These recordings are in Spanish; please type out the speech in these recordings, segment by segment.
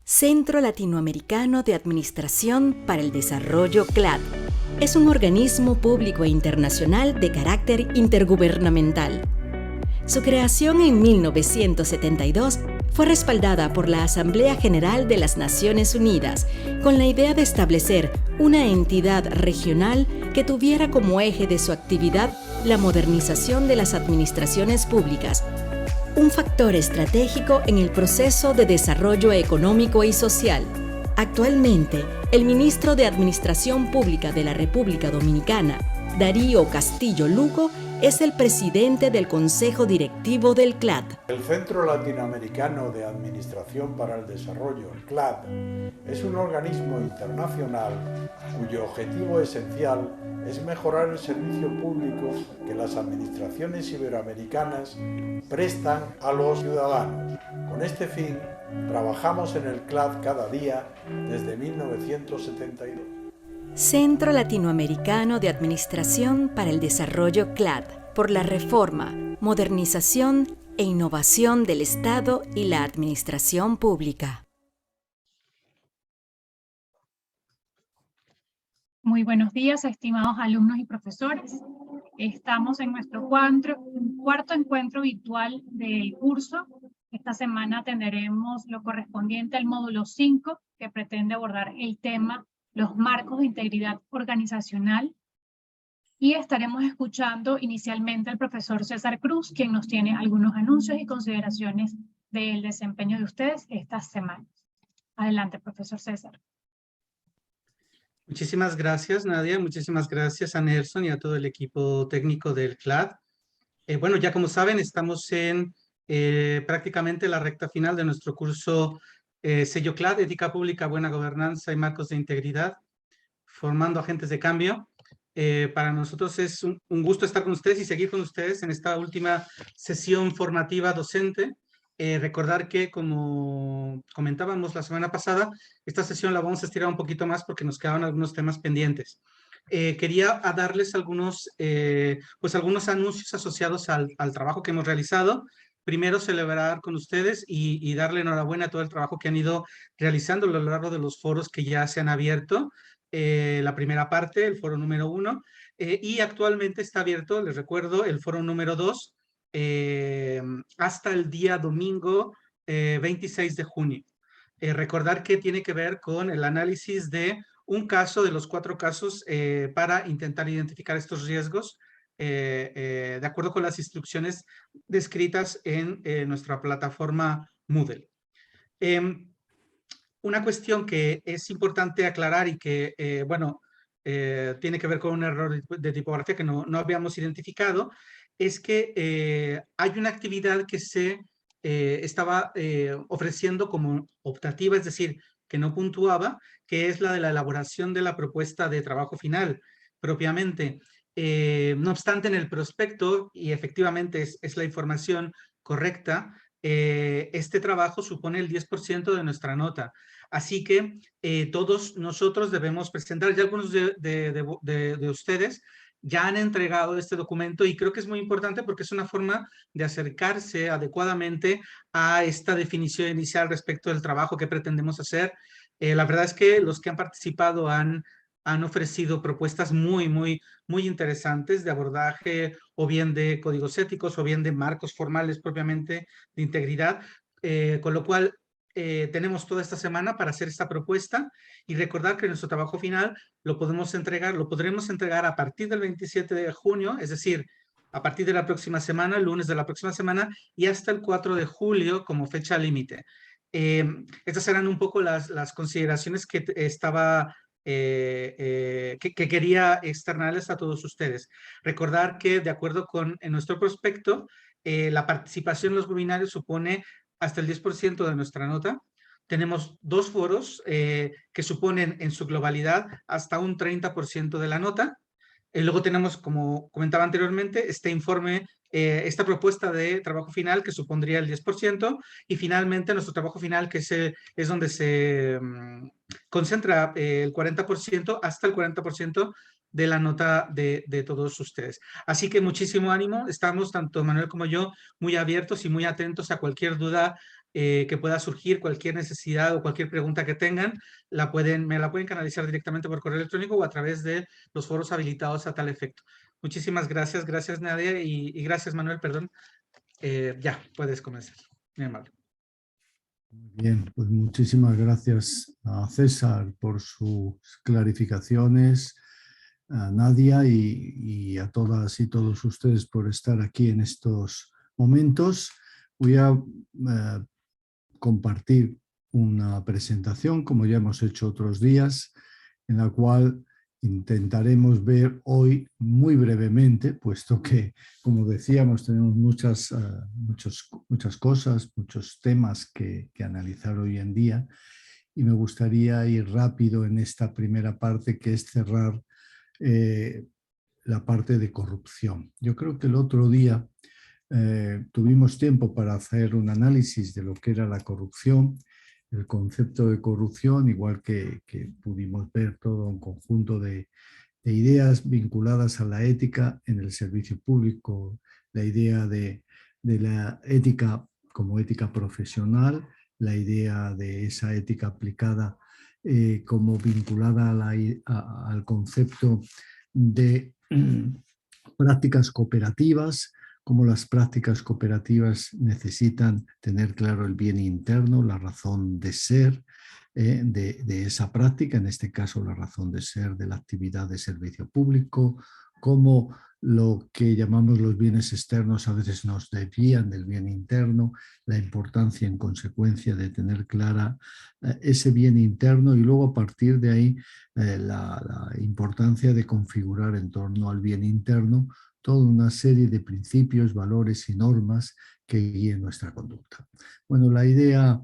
Centro Latinoamericano de Administración para el Desarrollo CLAD. Es un organismo público e internacional de carácter intergubernamental. Su creación en 1972 fue respaldada por la Asamblea General de las Naciones Unidas con la idea de establecer una entidad regional que tuviera como eje de su actividad la modernización de las administraciones públicas, un factor estratégico en el proceso de desarrollo económico y social. Actualmente, el ministro de Administración Pública de la República Dominicana, Darío Castillo Lugo, es el presidente del Consejo Directivo del CLAD. El Centro Latinoamericano de Administración para el Desarrollo, CLAD, es un organismo internacional cuyo objetivo esencial es mejorar el servicio público que las administraciones iberoamericanas prestan a los ciudadanos. Con este fin, trabajamos en el CLAD cada día desde 1972. Centro Latinoamericano de Administración para el Desarrollo CLAD, por la reforma, modernización e innovación del Estado y la administración pública. Muy buenos días, estimados alumnos y profesores. Estamos en nuestro cuarto encuentro virtual del curso. Esta semana tendremos lo correspondiente al módulo 5, que pretende abordar el tema los marcos de integridad organizacional, y estaremos escuchando inicialmente al profesor César Cruz, quien nos tiene algunos anuncios y consideraciones del desempeño de ustedes estas semanas. Adelante, profesor César. Muchísimas gracias, Nadia. Muchísimas gracias a Nelson y a todo el equipo técnico del CLAD. Bueno, ya como saben, estamos en prácticamente la recta final de nuestro curso Sello CLAD, Ética Pública, Buena Gobernanza y Marcos de Integridad, formando agentes de cambio. Para nosotros es un gusto estar con ustedes y seguir con ustedes en esta última sesión formativa docente. Recordar que, como comentábamos la semana pasada, esta sesión la vamos a estirar un poquito más porque nos quedaban algunos temas pendientes. Quería darles algunos anuncios asociados al trabajo que hemos realizado. Primero, celebrar con ustedes y darle enhorabuena a todo el trabajo que han ido realizando a lo largo de los foros que ya se han abierto. La primera parte, el foro número 1, y actualmente está abierto, les recuerdo, el foro número 2, hasta el día domingo 26 de junio. Recordar que tiene que ver con el análisis de un caso de los 4 casos para intentar identificar estos riesgos de acuerdo con las instrucciones descritas en nuestra plataforma Moodle. Una cuestión que es importante aclarar y que, tiene que ver con un error de tipografía que no habíamos identificado, es que hay una actividad que se estaba ofreciendo como optativa, es decir, que no puntuaba, que es la de la elaboración de la propuesta de trabajo final, propiamente. No obstante, en el prospecto, y efectivamente es la información correcta, este trabajo supone el 10% de nuestra nota. Así que todos nosotros debemos presentar, ya algunos de ustedes ya han entregado este documento y creo que es muy importante porque es una forma de acercarse adecuadamente a esta definición inicial respecto del trabajo que pretendemos hacer. La verdad es que los que han participado han ofrecido propuestas muy interesantes de abordaje o bien de códigos éticos o bien de marcos formales propiamente de integridad, con lo cual tenemos toda esta semana para hacer esta propuesta y recordar que nuestro trabajo final lo podremos entregar a partir del 27 de junio, es decir, a partir de la próxima semana, el lunes de la próxima semana y hasta el 4 de julio como fecha límite. Estas eran un poco las consideraciones que que quería externarles a todos ustedes. Recordar que de acuerdo con nuestro prospecto, la participación en los webinarios supone hasta el 10% de nuestra nota. Tenemos 2 foros que suponen en su globalidad hasta un 30% de la nota. Luego tenemos, como comentaba anteriormente, este informe, esta propuesta de trabajo final que supondría el 10%, y finalmente nuestro trabajo final que es donde se concentra el 40%, hasta el 40% de la nota de todos ustedes. Así que muchísimo ánimo, estamos tanto Manuel como yo muy abiertos y muy atentos a cualquier duda que pueda surgir, cualquier necesidad o cualquier pregunta que tengan, me la pueden canalizar directamente por correo electrónico o a través de los foros habilitados a tal efecto. Muchísimas gracias Nadia y gracias Manuel, perdón. Ya, puedes comenzar. Muy amable. Bien, pues muchísimas gracias a César por sus clarificaciones, a Nadia y a todas y todos ustedes por estar aquí en estos momentos. Voy a compartir una presentación, como ya hemos hecho otros días, en la cual intentaremos ver hoy muy brevemente, puesto que, como decíamos, tenemos muchas cosas, muchos temas que analizar hoy en día, y me gustaría ir rápido en esta primera parte, que es cerrar la parte de corrupción. Yo creo que el otro día tuvimos tiempo para hacer un análisis de lo que era la corrupción, el concepto de corrupción, igual que pudimos ver todo un conjunto de ideas vinculadas a la ética en el servicio público, la idea de la ética como ética profesional, la idea de esa ética aplicada como vinculada al concepto de prácticas cooperativas, cómo las prácticas cooperativas necesitan tener claro el bien interno, la razón de ser de esa práctica, en este caso la razón de ser de la actividad de servicio público, cómo lo que llamamos los bienes externos a veces nos desvían del bien interno, la importancia en consecuencia de tener clara ese bien interno y luego a partir de ahí la importancia de configurar en torno al bien interno toda una serie de principios, valores y normas que guíen nuestra conducta. Bueno, la idea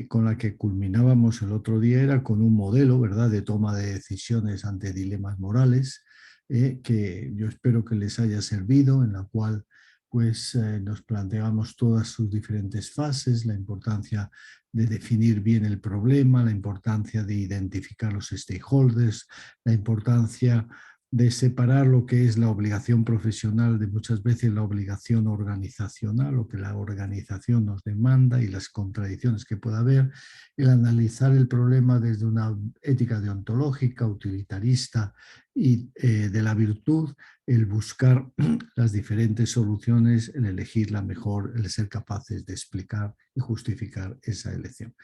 con la que culminábamos el otro día era con un modelo, ¿verdad?, de toma de decisiones ante dilemas morales, que yo espero que les haya servido, en la cual pues, nos planteamos todas sus diferentes fases, la importancia de definir bien el problema, la importancia de identificar los stakeholders, la importancia de separar lo que es la obligación profesional de muchas veces la obligación organizacional, lo que la organización nos demanda y las contradicciones que pueda haber, el analizar el problema desde una ética deontológica, utilitarista y de la virtud, el buscar las diferentes soluciones, el elegir la mejor, el ser capaces de explicar y justificar esa elección.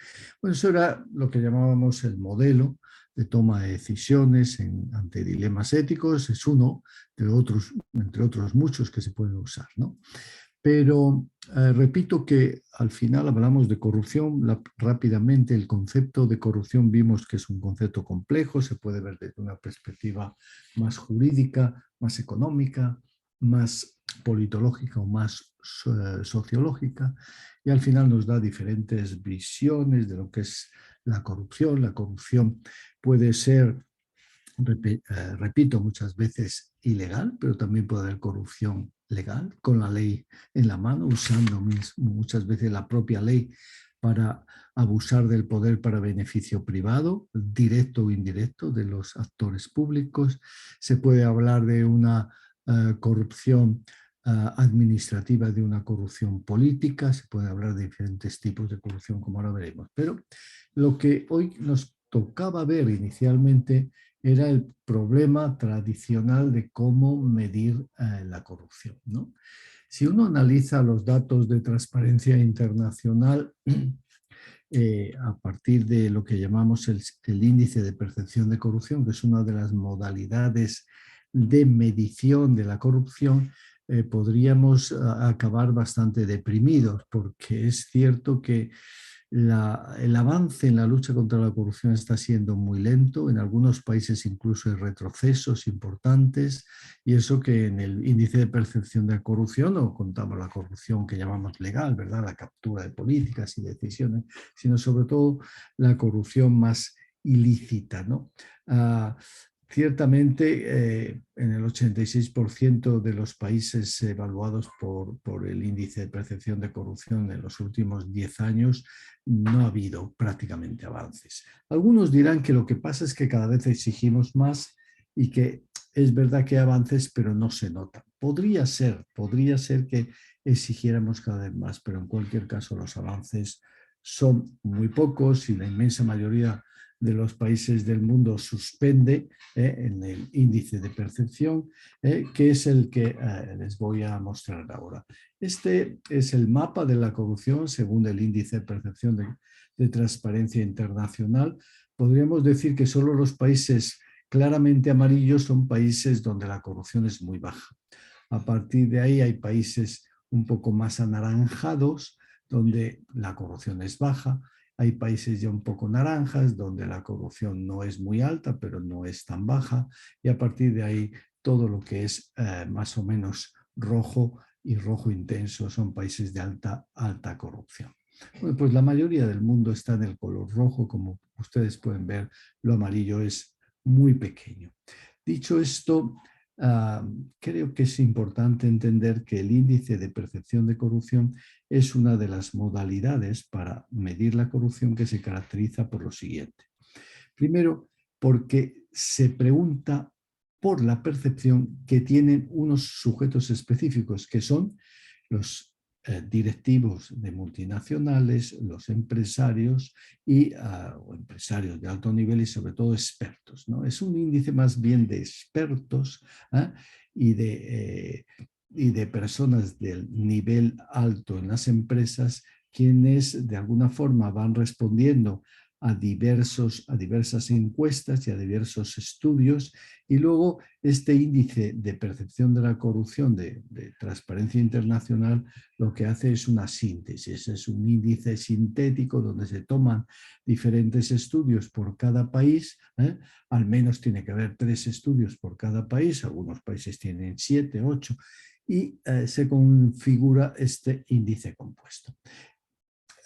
Bueno, eso era lo que llamábamos el modelo de toma de decisiones ante dilemas éticos, es uno de otros, entre otros muchos que se pueden usar, ¿no? Pero repito que al final hablamos de corrupción, rápidamente el concepto de corrupción vimos que es un concepto complejo, se puede ver desde una perspectiva más jurídica, más económica, más politológica o más sociológica, y al final nos da diferentes visiones de lo que es la corrupción. La corrupción puede ser, repito, muchas veces ilegal, pero también puede haber corrupción legal, con la ley en la mano, usando muchas veces la propia ley para abusar del poder para beneficio privado, directo o indirecto, de los actores públicos. Se puede hablar de una corrupción administrativa, de una corrupción política, se puede hablar de diferentes tipos de corrupción, como ahora veremos. Pero lo que hoy nos tocaba ver inicialmente era el problema tradicional de cómo medir la corrupción, ¿no? Si uno analiza los datos de Transparencia Internacional a partir de lo que llamamos el índice de percepción de corrupción, que es una de las modalidades de medición de la corrupción, podríamos acabar bastante deprimidos, porque es cierto que el avance en la lucha contra la corrupción está siendo muy lento, en algunos países incluso hay retrocesos importantes, y eso que en el índice de percepción de la corrupción no contamos la corrupción que llamamos legal, ¿verdad?, la captura de políticas y decisiones, sino sobre todo la corrupción más ilícita, ¿no? Ciertamente, en el 86% de los países evaluados por el índice de percepción de corrupción en los últimos 10 años, no ha habido prácticamente avances. Algunos dirán que lo que pasa es que cada vez exigimos más y que es verdad que hay avances, pero no se notan. Podría ser que exigiéramos cada vez más, pero en cualquier caso los avances son muy pocos y la inmensa mayoría de los países del mundo suspende en el índice de percepción, que es el que les voy a mostrar ahora. Este es el mapa de la corrupción según el índice de percepción de transparencia internacional. Podríamos decir que solo los países claramente amarillos son países donde la corrupción es muy baja. A partir de ahí hay países un poco más anaranjados, donde la corrupción es baja. Hay países ya un poco naranjas, donde la corrupción no es muy alta, pero no es tan baja. Y a partir de ahí, todo lo que es más o menos rojo y rojo intenso son países de alta corrupción. Bueno, pues la mayoría del mundo está en el color rojo. Como ustedes pueden ver, lo amarillo es muy pequeño. Dicho esto, creo que es importante entender que el índice de percepción de corrupción es una de las modalidades para medir la corrupción que se caracteriza por lo siguiente. Primero, porque se pregunta por la percepción que tienen unos sujetos específicos, que son los directivos de multinacionales, los empresarios o empresarios de alto nivel y sobre todo expertos, ¿no? Es un índice más bien de expertos y de personas del nivel alto en las empresas, quienes de alguna forma van respondiendo a diversas encuestas y a diversos estudios, y luego este índice de percepción de la corrupción de Transparencia Internacional lo que hace es una síntesis, es un índice sintético donde se toman diferentes estudios por cada país, al menos tiene que haber 3 estudios por cada país, algunos países tienen 7, 8, y se configura este índice compuesto.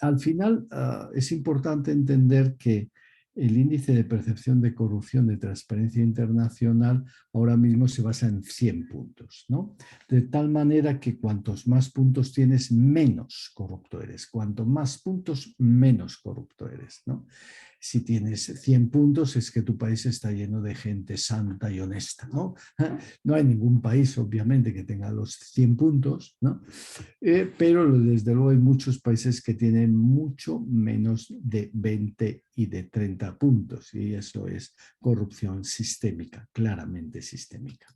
Al final es importante entender que el índice de percepción de corrupción de Transparencia Internacional ahora mismo se basa en 100 puntos, ¿no? De tal manera que cuantos más puntos tienes, menos corrupto eres. Cuanto más puntos, menos corrupto eres, ¿no? Si tienes 100 puntos es que tu país está lleno de gente santa y honesta, ¿no? No hay ningún país, obviamente, que tenga los 100 puntos, ¿no? Pero desde luego hay muchos países que tienen mucho menos de 20 y de 30 puntos, y eso es corrupción sistémica, claramente sistémica.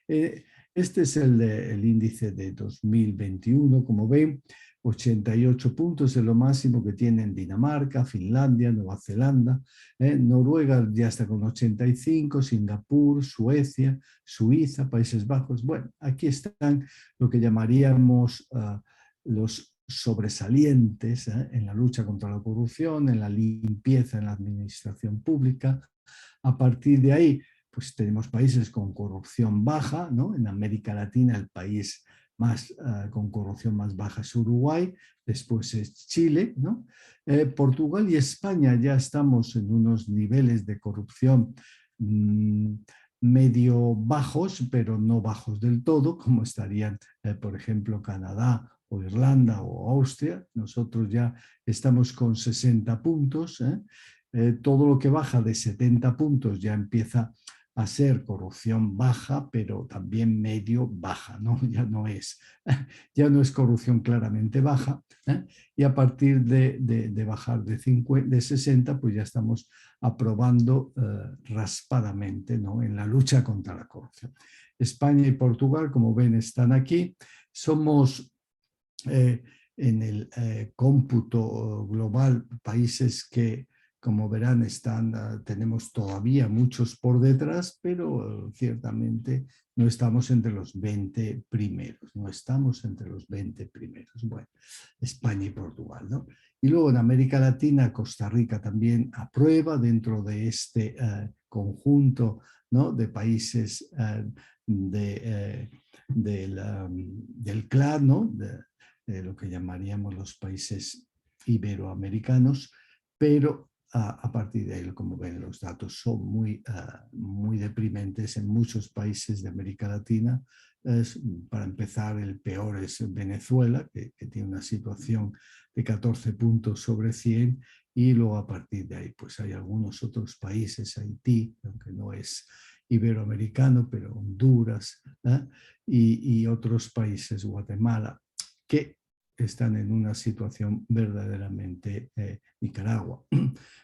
Este es el índice de 2021, como ven, 88 puntos es lo máximo que tienen Dinamarca, Finlandia, Nueva Zelanda, Noruega ya está con 85, Singapur, Suecia, Suiza, Países Bajos. Bueno, aquí están lo que llamaríamos los sobresalientes en la lucha contra la corrupción, en la limpieza en la administración pública. A partir de ahí, pues tenemos países con corrupción baja, ¿no? En América Latina el país con corrupción más baja es Uruguay, después es Chile, ¿no? Portugal y España ya estamos en unos niveles de corrupción medio bajos, pero no bajos del todo, como estarían, por ejemplo, Canadá o Irlanda o Austria. Nosotros ya estamos con 60 puntos. Todo lo que baja de 70 puntos ya empieza a ser corrupción baja, pero también medio baja, ¿no? Ya no es corrupción claramente baja, y a partir de bajar de 60, pues ya estamos aprobando raspadamente, ¿no? En la lucha contra la corrupción. España y Portugal, como ven, están aquí. Somos en el cómputo global países que, como verán, tenemos todavía muchos por detrás, pero ciertamente no estamos entre los 20 primeros, no estamos entre los 20 primeros. Bueno, España y Portugal, ¿no? Y luego en América Latina, Costa Rica también aprueba dentro de este conjunto, ¿no? De países del CLAD, ¿no? De lo que llamaríamos los países iberoamericanos, pero a partir de ahí, como ven, los datos son muy deprimentes en muchos países de América Latina. Para empezar, el peor es Venezuela, que tiene una situación de 14 puntos sobre 100, y luego a partir de ahí pues hay algunos otros países, Haití, aunque no es iberoamericano, pero Honduras, y otros países, Guatemala. que están en una situación verdaderamente, Nicaragua,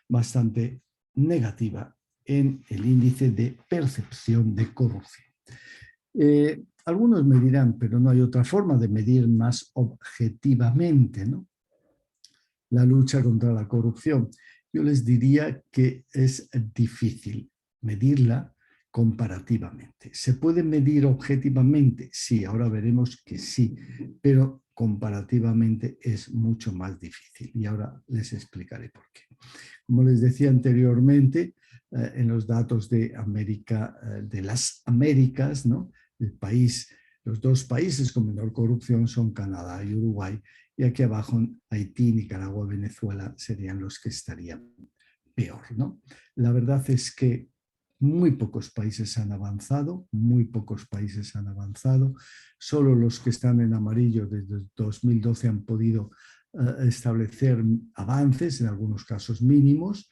bastante negativa en el índice de percepción de corrupción. Algunos me dirán, pero no hay otra forma de medir más objetivamente, ¿no?, la lucha contra la corrupción. Yo les diría que es difícil medirla comparativamente. ¿Se puede medir objetivamente? Sí, ahora veremos que sí, pero comparativamente es mucho más difícil y ahora les explicaré por qué. Como les decía anteriormente, en los datos de América, de las Américas, ¿no?, los dos países con menor corrupción son Canadá y Uruguay, y aquí abajo Haití, Nicaragua, Venezuela serían los que estarían peor, ¿no? La verdad es que muy pocos países han avanzado, solo los que están en amarillo desde 2012 han podido establecer avances, en algunos casos mínimos,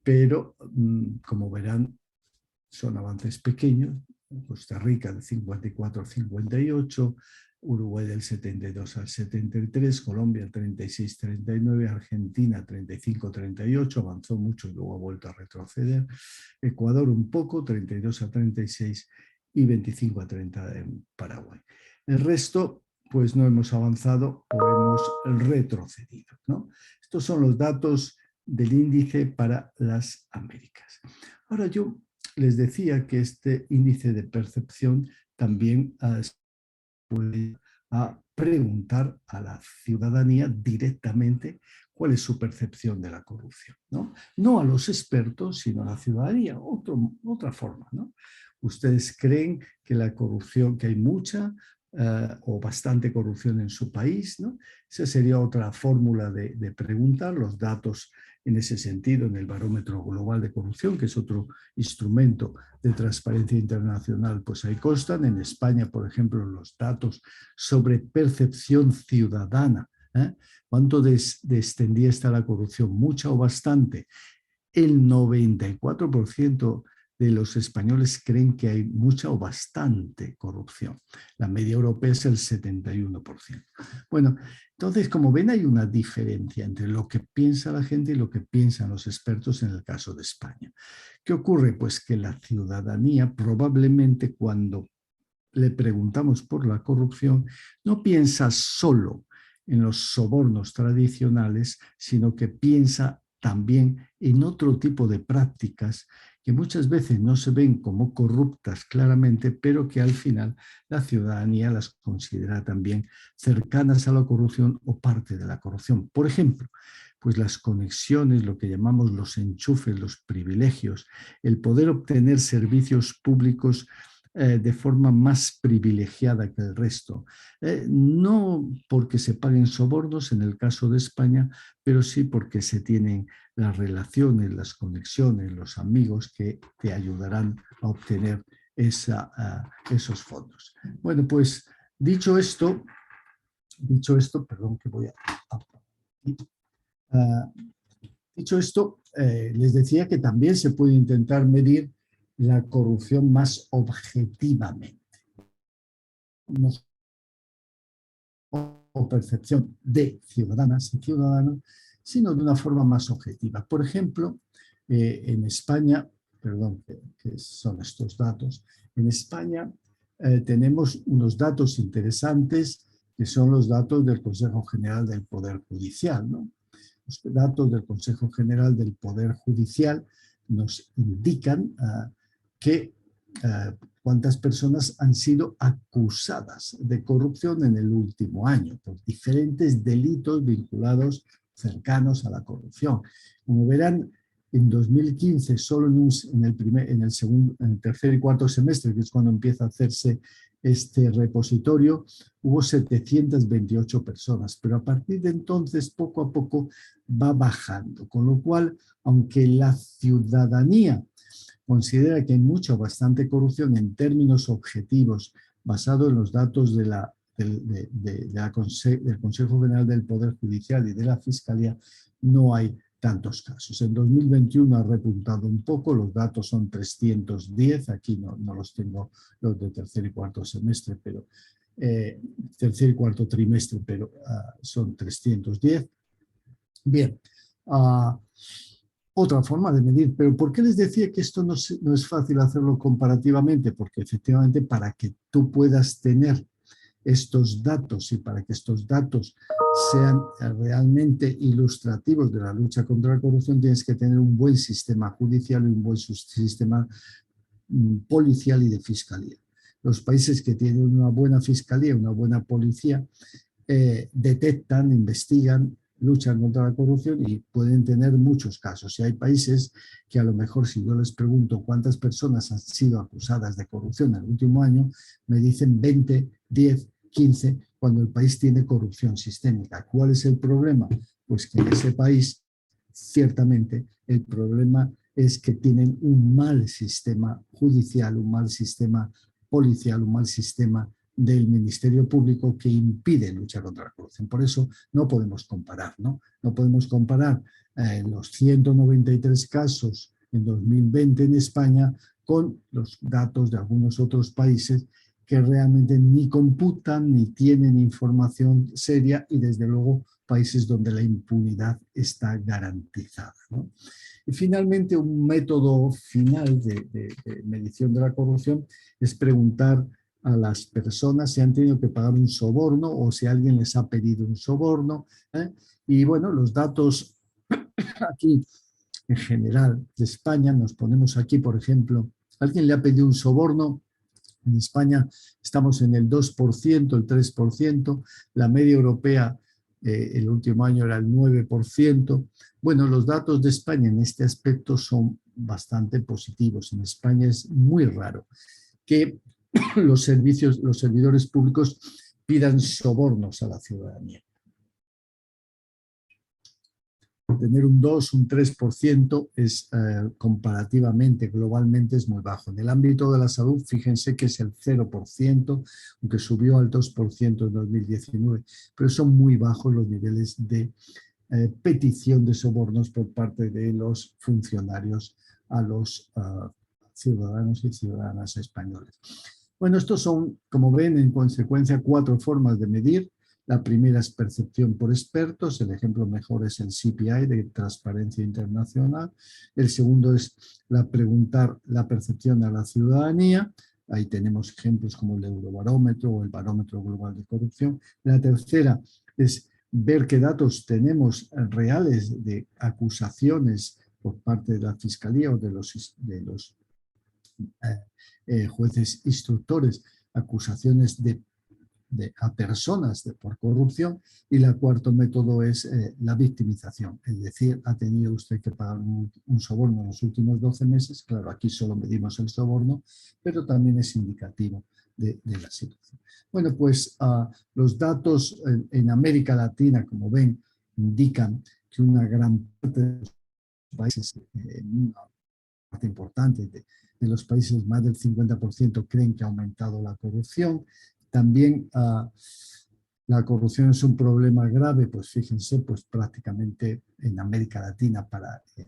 pero como verán son avances pequeños. Costa Rica del 54 al 58, Uruguay del 72 al 73, Colombia 36-39, Argentina 35-38, avanzó mucho y luego ha vuelto a retroceder, Ecuador un poco, 32-36 y 25-30 en Paraguay. El resto, pues no hemos avanzado o hemos retrocedido, ¿no? Estos son los datos del índice para las Américas. Ahora yo les decía que este índice de percepción también puede preguntar a la ciudadanía directamente cuál es su percepción de la corrupción, ¿no? No a los expertos, sino a la ciudadanía, otra forma, ¿no? ¿Ustedes creen que la corrupción, que hay mucha o bastante corrupción en su país, ¿no? Esa sería otra fórmula de preguntar. Los datos en ese sentido en el Barómetro Global de Corrupción, que es otro instrumento de transparencia internacional, pues ahí constan. En España, por ejemplo, los datos sobre percepción ciudadana, ¿cuánto de extendida está la corrupción? ¿Mucha o bastante? El 94% de los españoles creen que hay mucha o bastante corrupción. La media europea es el 71%. Bueno, entonces, como ven, hay una diferencia entre lo que piensa la gente y lo que piensan los expertos en el caso de España. ¿Qué ocurre? Pues que la ciudadanía probablemente cuando le preguntamos por la corrupción no piensa solo en los sobornos tradicionales, sino que piensa también en otro tipo de prácticas que muchas veces no se ven como corruptas claramente, pero que al final la ciudadanía las considera también cercanas a la corrupción o parte de la corrupción. Por ejemplo, pues las conexiones, lo que llamamos los enchufes, los privilegios, el poder obtener servicios públicos de forma más privilegiada que el resto. No porque se paguen sobornos en el caso de España, pero sí porque se tienen las relaciones, las conexiones, los amigos que te ayudarán a obtener esos fondos. Bueno, pues dicho esto, perdón que voy dicho esto, les decía que también se puede intentar medir la corrupción más objetivamente. O percepción de ciudadanas y ciudadanos, sino de una forma más objetiva. Por ejemplo, en España, perdón, que son estos datos, en España tenemos unos datos interesantes que son los datos del Consejo General del Poder Judicial, ¿no? Los datos del Consejo General del Poder Judicial nos indican cuántas personas han sido acusadas de corrupción en el último año por diferentes delitos vinculados cercanos a la corrupción. Como verán, en 2015, solo en el tercer y cuarto semestre, que es cuando empieza a hacerse este repositorio, hubo 728 personas, pero a partir de entonces, poco a poco, va bajando. Con lo cual, aunque la ciudadanía considera que hay mucha o bastante corrupción en términos objetivos, basado en los datos del Consejo General del Poder Judicial y de la Fiscalía, no hay tantos casos. En 2021 ha repuntado un poco, los datos son 310, aquí no los tengo los de tercer y cuarto semestre, pero tercer y cuarto trimestre, pero son 310. Bien, otra forma de medir, pero ¿por qué les decía que esto no es fácil hacerlo comparativamente? Porque efectivamente para que tú puedas tener estos datos y para que estos datos sean realmente ilustrativos de la lucha contra la corrupción, tienes que tener un buen sistema judicial y un buen sistema policial y de fiscalía. Los países que tienen una buena fiscalía, una buena policía, detectan, investigan, luchan contra la corrupción y pueden tener muchos casos. Y hay países que a lo mejor, si yo les pregunto cuántas personas han sido acusadas de corrupción en el último año, me dicen 20, 10, 15, cuando el país tiene corrupción sistémica. ¿Cuál es el problema? Pues que en ese país, ciertamente, el problema es que tienen un mal sistema judicial, un mal sistema policial, un mal sistema del Ministerio Público que impide luchar contra la corrupción. Por eso no podemos comparar, ¿no? No podemos comparar los 193 casos en 2020 en España con los datos de algunos otros países que realmente ni computan ni tienen información seria y desde luego países donde la impunidad está garantizada, ¿no? Y finalmente, un método final de medición de la corrupción es preguntar a las personas si han tenido que pagar un soborno o si alguien les ha pedido un soborno. Y bueno, los datos aquí en general de España, nos ponemos aquí, por ejemplo, alguien le ha pedido un soborno. En España estamos en el 2%, el 3%, la media europea el último año era el 9%. Bueno, los datos de España en este aspecto son bastante positivos. En España es muy raro que los servidores públicos pidan sobornos a la ciudadanía. Tener un 2, un 3% es comparativamente, globalmente es muy bajo. En el ámbito de la salud, fíjense que es el 0%, aunque subió al 2% en 2019, pero son muy bajos los niveles de petición de sobornos por parte de los funcionarios a los ciudadanos y ciudadanas españoles. Bueno, estos son, como ven, en consecuencia, 4 formas de medir. La primera es percepción por expertos, el ejemplo mejor es el CPI de Transparencia Internacional. El segundo es preguntar la percepción a la ciudadanía. Ahí tenemos ejemplos como el Eurobarómetro o el Barómetro Global de Corrupción. La tercera es ver qué datos tenemos reales de acusaciones por parte de la Fiscalía o de los jueces instructores, acusaciones a personas por corrupción. Y el cuarto método es la victimización, es decir, ha tenido usted que pagar un soborno en los últimos 12 meses. Claro, aquí solo medimos el soborno, pero también es indicativo de la situación. Bueno, pues los datos en América Latina, como ven, indican que una gran parte de los países, una parte importante de los países, más del 50%, creen que ha aumentado la corrupción. También la corrupción es un problema grave, pues fíjense, pues prácticamente en América Latina, en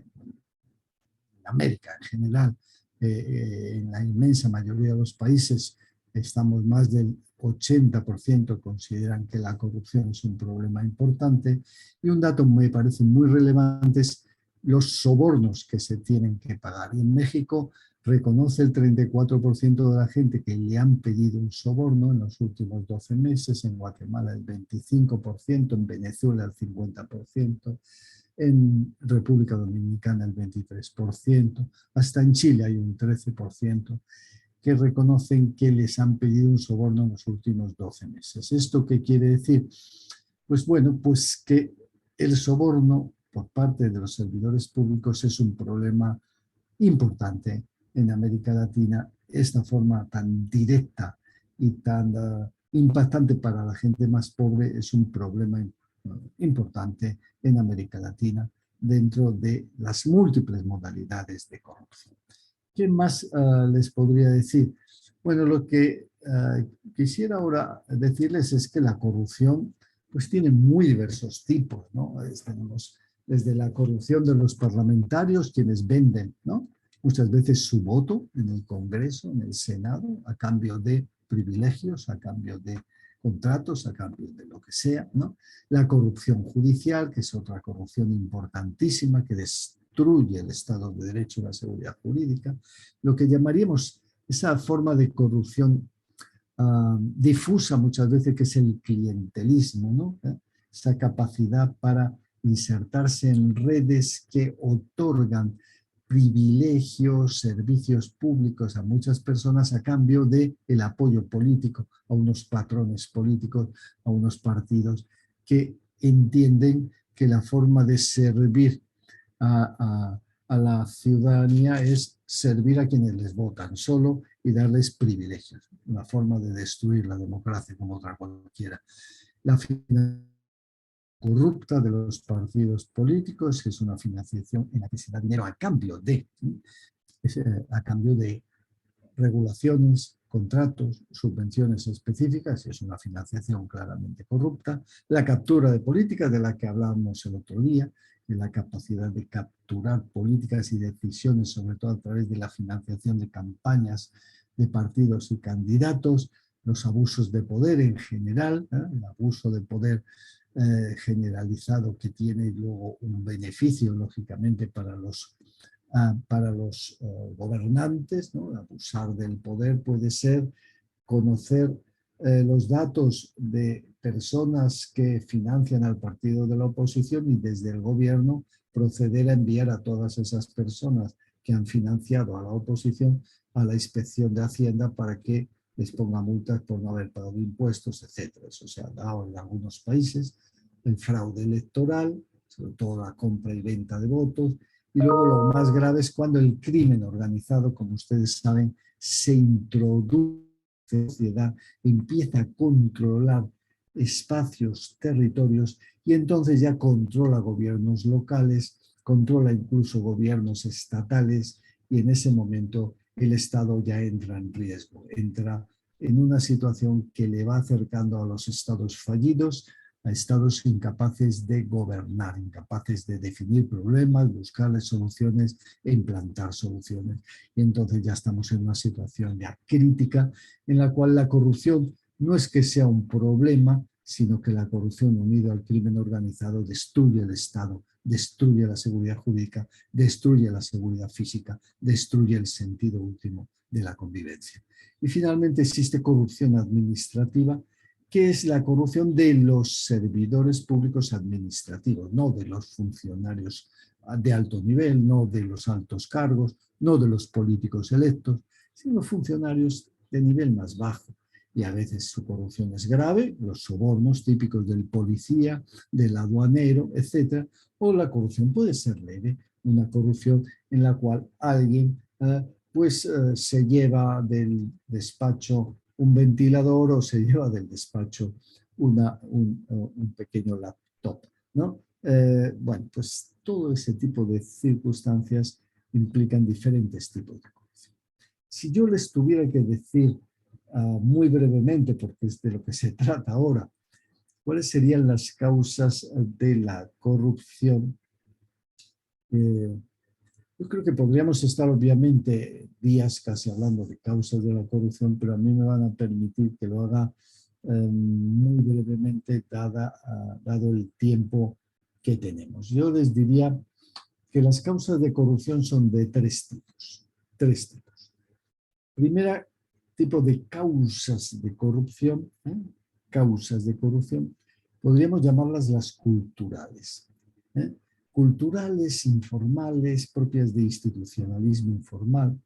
América en general, en la inmensa mayoría de los países, estamos más del 80% consideran que la corrupción es un problema importante. Y un dato me parece muy relevante es los sobornos que se tienen que pagar. Y en México reconoce el 34% de la gente que le han pedido un soborno en los últimos 12 meses, en Guatemala el 25%, en Venezuela el 50%, en República Dominicana el 23%, hasta en Chile hay un 13% que reconocen que les han pedido un soborno en los últimos 12 meses. ¿Esto qué quiere decir? Pues bueno, pues que el soborno por parte de los servidores públicos es un problema importante en América Latina. Esta forma tan directa y tan impactante para la gente más pobre es un problema importante en América Latina dentro de las múltiples modalidades de corrupción. ¿Qué más les podría decir? Bueno, lo que quisiera ahora decirles es que la corrupción pues tiene muy diversos tipos, ¿no? Tenemos desde la corrupción de los parlamentarios, quienes venden, ¿no?, muchas veces su voto en el Congreso, en el Senado, a cambio de privilegios, a cambio de contratos, a cambio de lo que sea, ¿no? La corrupción judicial, que es otra corrupción importantísima que destruye el Estado de Derecho y la seguridad jurídica, lo que llamaríamos esa forma de corrupción difusa muchas veces, que es el clientelismo, ¿no? Esa capacidad para insertarse en redes que otorgan privilegios, servicios públicos a muchas personas a cambio del apoyo político a unos patrones políticos, a unos partidos que entienden que la forma de servir a la ciudadanía es servir a quienes les votan solo y darles privilegios. Una forma de destruir la democracia como otra cualquiera. La financiación corrupta de los partidos políticos es una financiación en la que se da dinero a cambio de regulaciones, contratos, subvenciones específicas, y es una financiación claramente corrupta. La captura de políticas, de la que hablábamos el otro día, de la capacidad de capturar políticas y decisiones, sobre todo a través de la financiación de campañas de partidos y candidatos, los abusos de poder en general, el abuso de poder generalizado, que tiene luego un beneficio, lógicamente, para los gobernantes, ¿no? Abusar del poder puede ser conocer los datos de personas que financian al partido de la oposición y desde el gobierno proceder a enviar a todas esas personas que han financiado a la oposición a la Inspección de Hacienda para que les ponga multas por no haber pagado impuestos, etc. Eso se ha dado en algunos países. El fraude electoral, sobre todo la compra y venta de votos. Y luego lo más grave es cuando el crimen organizado, como ustedes saben, se introduce en la sociedad, empieza a controlar espacios, territorios, y entonces ya controla gobiernos locales, controla incluso gobiernos estatales, y en ese momento el Estado ya entra en riesgo, entra en una situación que le va acercando a los estados fallidos, a estados incapaces de gobernar, incapaces de definir problemas, buscarles soluciones e implantar soluciones. Y entonces ya estamos en una situación ya crítica en la cual la corrupción no es que sea un problema, sino que la corrupción unida al crimen organizado destruye el Estado, destruye la seguridad jurídica, destruye la seguridad física, destruye el sentido último de la convivencia. Y finalmente existe corrupción administrativa, que es la corrupción de los servidores públicos administrativos, no de los funcionarios de alto nivel, no de los altos cargos, no de los políticos electos, sino funcionarios de nivel más bajo. Y a veces su corrupción es grave, los sobornos típicos del policía, del aduanero, etc. O la corrupción puede ser leve, una corrupción en la cual alguien se lleva del despacho un ventilador o se lleva del despacho un pequeño laptop, ¿no? Bueno, pues todo ese tipo de circunstancias implican diferentes tipos de corrupción. Si yo les tuviera que decir muy brevemente, porque es de lo que se trata ahora, cuáles serían las causas de la corrupción, yo creo que podríamos estar obviamente días casi hablando de causas de la corrupción, pero a mí me van a permitir que lo haga muy brevemente dado el tiempo que tenemos. Yo les diría que las causas de corrupción son de tres tipos. Primera tipo de causas de corrupción, podríamos llamarlas las culturales. Culturales, informales, propias de institucionalismo informal.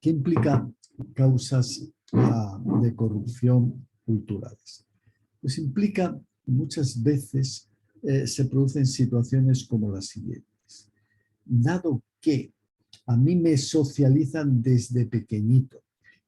¿Qué implica causas de corrupción culturales? Pues implica, muchas veces se producen situaciones como las siguientes. Dado que a mí me socializan desde pequeñito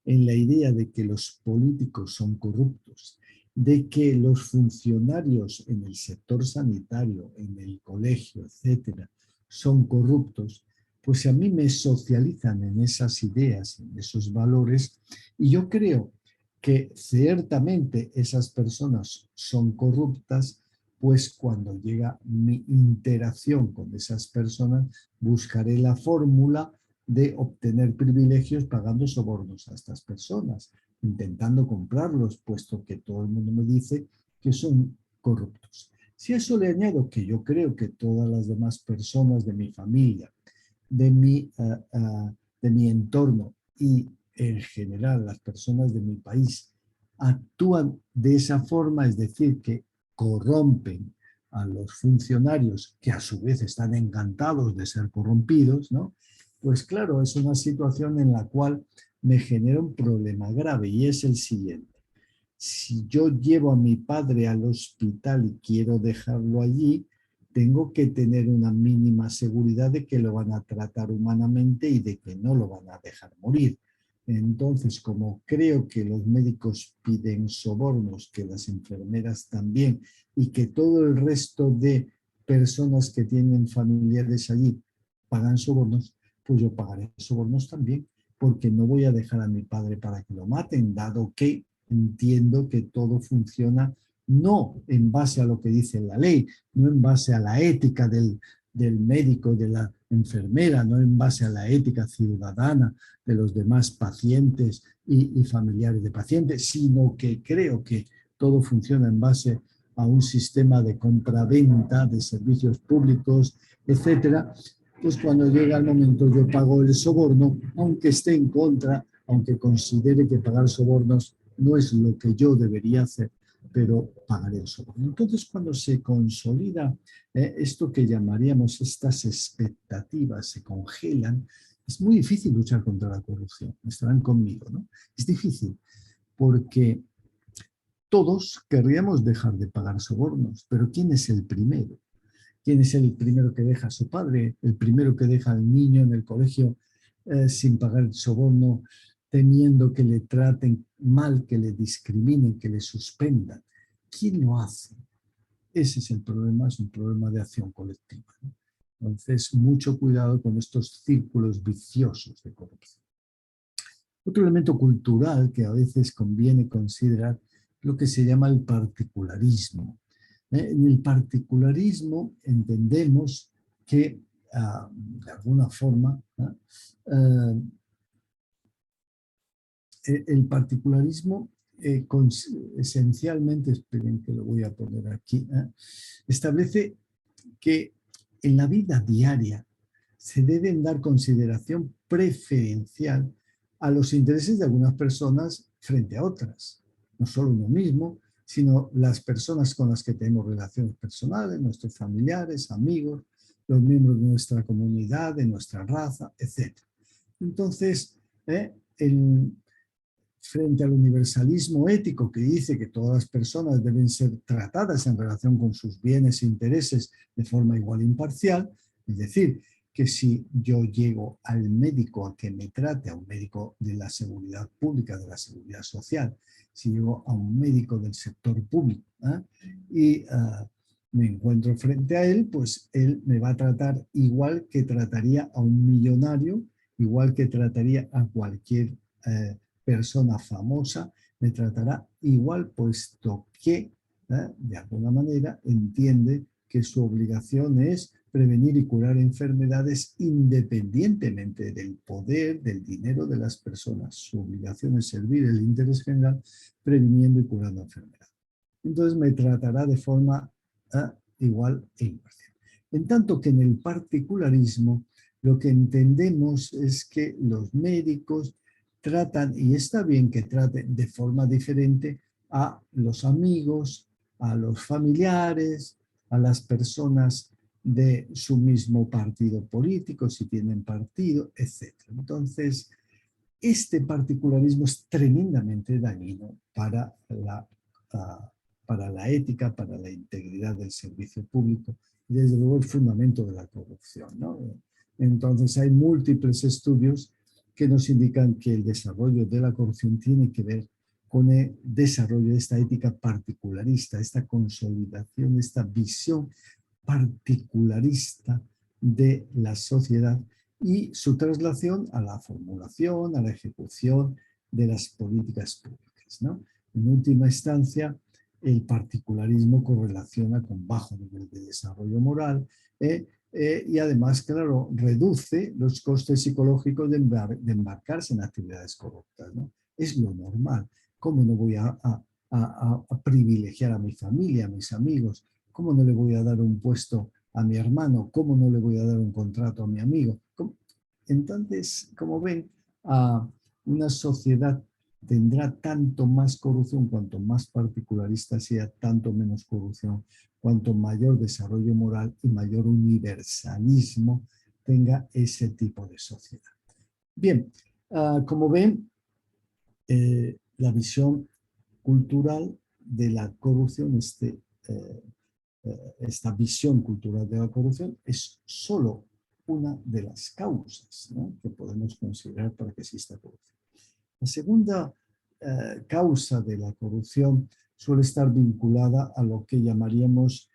en la idea de que los políticos son corruptos, de que los funcionarios en el sector sanitario, en el colegio, etcétera, son corruptos, pues a mí me socializan en esas ideas, en esos valores, y yo creo que ciertamente esas personas son corruptas, pues cuando llega mi interacción con esas personas, buscaré la fórmula de obtener privilegios pagando sobornos a estas personas, intentando comprarlos, puesto que todo el mundo me dice que son corruptos. Si a eso le añado que yo creo que todas las demás personas de mi familia, de mi entorno y en general las personas de mi país actúan de esa forma, es decir, que corrompen a los funcionarios que a su vez están encantados de ser corrompidos, ¿no? Pues claro, es una situación en la cual me genera un problema grave y es el siguiente. Si yo llevo a mi padre al hospital y quiero dejarlo allí, tengo que tener una mínima seguridad de que lo van a tratar humanamente y de que no lo van a dejar morir. Entonces, como creo que los médicos piden sobornos, que las enfermeras también, y que todo el resto de personas que tienen familiares allí pagan sobornos, pues yo pagaré sobornos también, porque no voy a dejar a mi padre para que lo maten, dado que entiendo que todo funciona no en base a lo que dice la ley, no en base a la ética del médico, de la enfermera, no en base a la ética ciudadana de los demás pacientes y familiares de pacientes, sino que creo que todo funciona en base a un sistema de compra-venta de servicios públicos, etcétera. Pues cuando llega el momento yo pago el soborno, aunque esté en contra, aunque considere que pagar sobornos no es lo que yo debería hacer, pero pagaré el soborno. Entonces, cuando se consolida esto que llamaríamos estas expectativas, se congelan, es muy difícil luchar contra la corrupción. Estarán conmigo, ¿no? Es difícil porque todos querríamos dejar de pagar sobornos, pero ¿quién es el primero? ¿Quién es el primero que deja a su padre? ¿El primero que deja al niño en el colegio sin pagar el soborno, temiendo que le traten mal, que le discriminen, que le suspendan? ¿Quién lo hace? Ese es el problema, es un problema de acción colectiva, ¿no? Entonces, mucho cuidado con estos círculos viciosos de corrupción. Otro elemento cultural que a veces conviene considerar es lo que se llama el particularismo. En el particularismo entendemos que, de alguna forma, el particularismo esencialmente, esperen que lo voy a poner aquí, establece que en la vida diaria se deben dar consideración preferencial a los intereses de algunas personas frente a otras. No solo uno mismo, sino las personas con las que tenemos relaciones personales, nuestros familiares, amigos, los miembros de nuestra comunidad, de nuestra raza, etc. Entonces, frente al universalismo ético que dice que todas las personas deben ser tratadas en relación con sus bienes e intereses de forma igual e imparcial, es decir, que si yo llego al médico a que me trate, a un médico de la seguridad pública, de la seguridad social, si llego a un médico del sector público y me encuentro frente a él, pues él me va a tratar igual que trataría a un millonario, igual que trataría a cualquier persona famosa, me tratará igual, puesto que de alguna manera entiende que su obligación es prevenir y curar enfermedades independientemente del poder, del dinero de las personas. Su obligación es servir el interés general previniendo y curando enfermedades. Entonces me tratará de forma igual e imparcial. En tanto que en el particularismo lo que entendemos es que los médicos tratan, y está bien que traten de forma diferente a los amigos, a los familiares, a las personas de su mismo partido político, si tienen partido, etc. Entonces, este particularismo es tremendamente dañino para la ética, para la integridad del servicio público y desde luego el fundamento de la corrupción, ¿no? Entonces, hay múltiples estudios que nos indican que el desarrollo de la corrupción tiene que ver con el desarrollo de esta ética particularista, esta consolidación, esta visión particularista de la sociedad y su traslación a la formulación, a la ejecución de las políticas públicas, ¿no? En última instancia, el particularismo correlaciona con bajo nivel de desarrollo moral, y además, claro, reduce los costes psicológicos de embarcarse en actividades corruptas, ¿no? Es lo normal. ¿Cómo no voy a privilegiar a mi familia, a mis amigos? ¿Cómo no le voy a dar un puesto a mi hermano? ¿Cómo no le voy a dar un contrato a mi amigo? Entonces, como ven, una sociedad tendrá tanto más corrupción, cuanto más particularista sea, tanto menos corrupción, cuanto mayor desarrollo moral y mayor universalismo tenga ese tipo de sociedad. Bien, como ven, la visión cultural de la corrupción, esta visión cultural de la corrupción es solo una de las causas, ¿no?, que podemos considerar para que exista corrupción. La segunda causa de la corrupción suele estar vinculada a lo que llamaríamos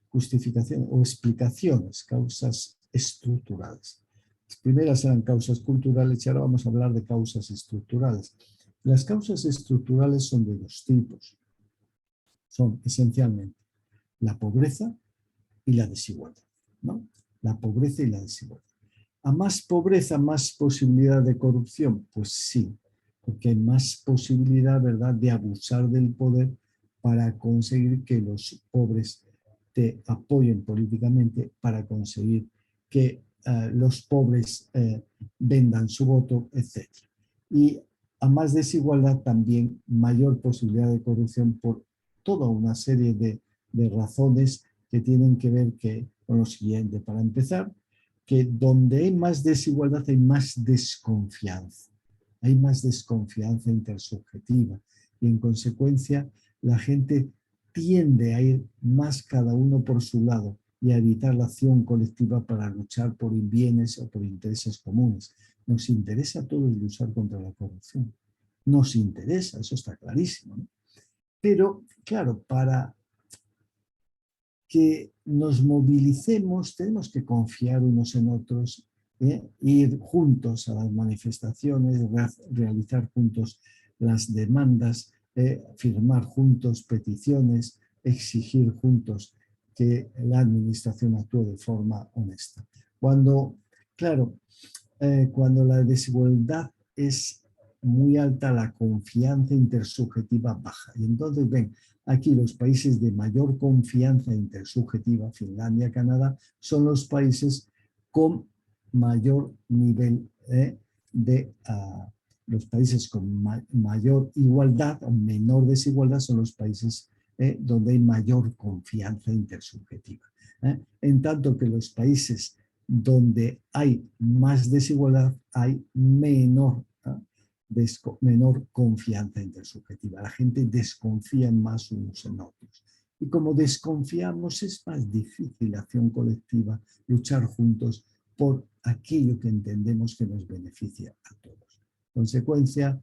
justificación o explicaciones, causas estructurales. Las primeras eran causas culturales y ahora vamos a hablar de causas estructurales. Las causas estructurales son de dos tipos. Son esencialmente la pobreza y la desigualdad, ¿no? La pobreza y la desigualdad. ¿A más pobreza, más posibilidad de corrupción? Pues sí, porque hay más posibilidad, ¿verdad?, de abusar del poder para conseguir que los pobres te apoyen políticamente, para conseguir que los pobres vendan su voto, etc. Y a más desigualdad también mayor posibilidad de corrupción por toda una serie de razones que tienen que ver con lo siguiente. Para empezar, que donde hay más desigualdad hay más desconfianza. Hay más desconfianza intersubjetiva y en consecuencia la gente tiende a ir más cada uno por su lado y a evitar la acción colectiva para luchar por bienes o por intereses comunes. Nos interesa a todos luchar contra la corrupción. Nos interesa, eso está clarísimo, ¿no? Pero, claro, para que nos movilicemos tenemos que confiar unos en otros, ir juntos a las manifestaciones, realizar juntos las demandas, firmar juntos peticiones, exigir juntos que la administración actúe de forma honesta. Cuando la desigualdad es muy alta, la confianza intersubjetiva baja. Y entonces, ven, aquí los países de mayor confianza intersubjetiva, Finlandia, Canadá, son los países con mayor nivel los países con mayor igualdad o menor desigualdad son los países donde hay mayor confianza intersubjetiva. En tanto que los países donde hay más desigualdad hay menor confianza intersubjetiva. La gente desconfía más unos en otros. Y como desconfiamos, es más difícil la acción colectiva, luchar juntos por aquello que entendemos que nos beneficia a todos. Consecuencia,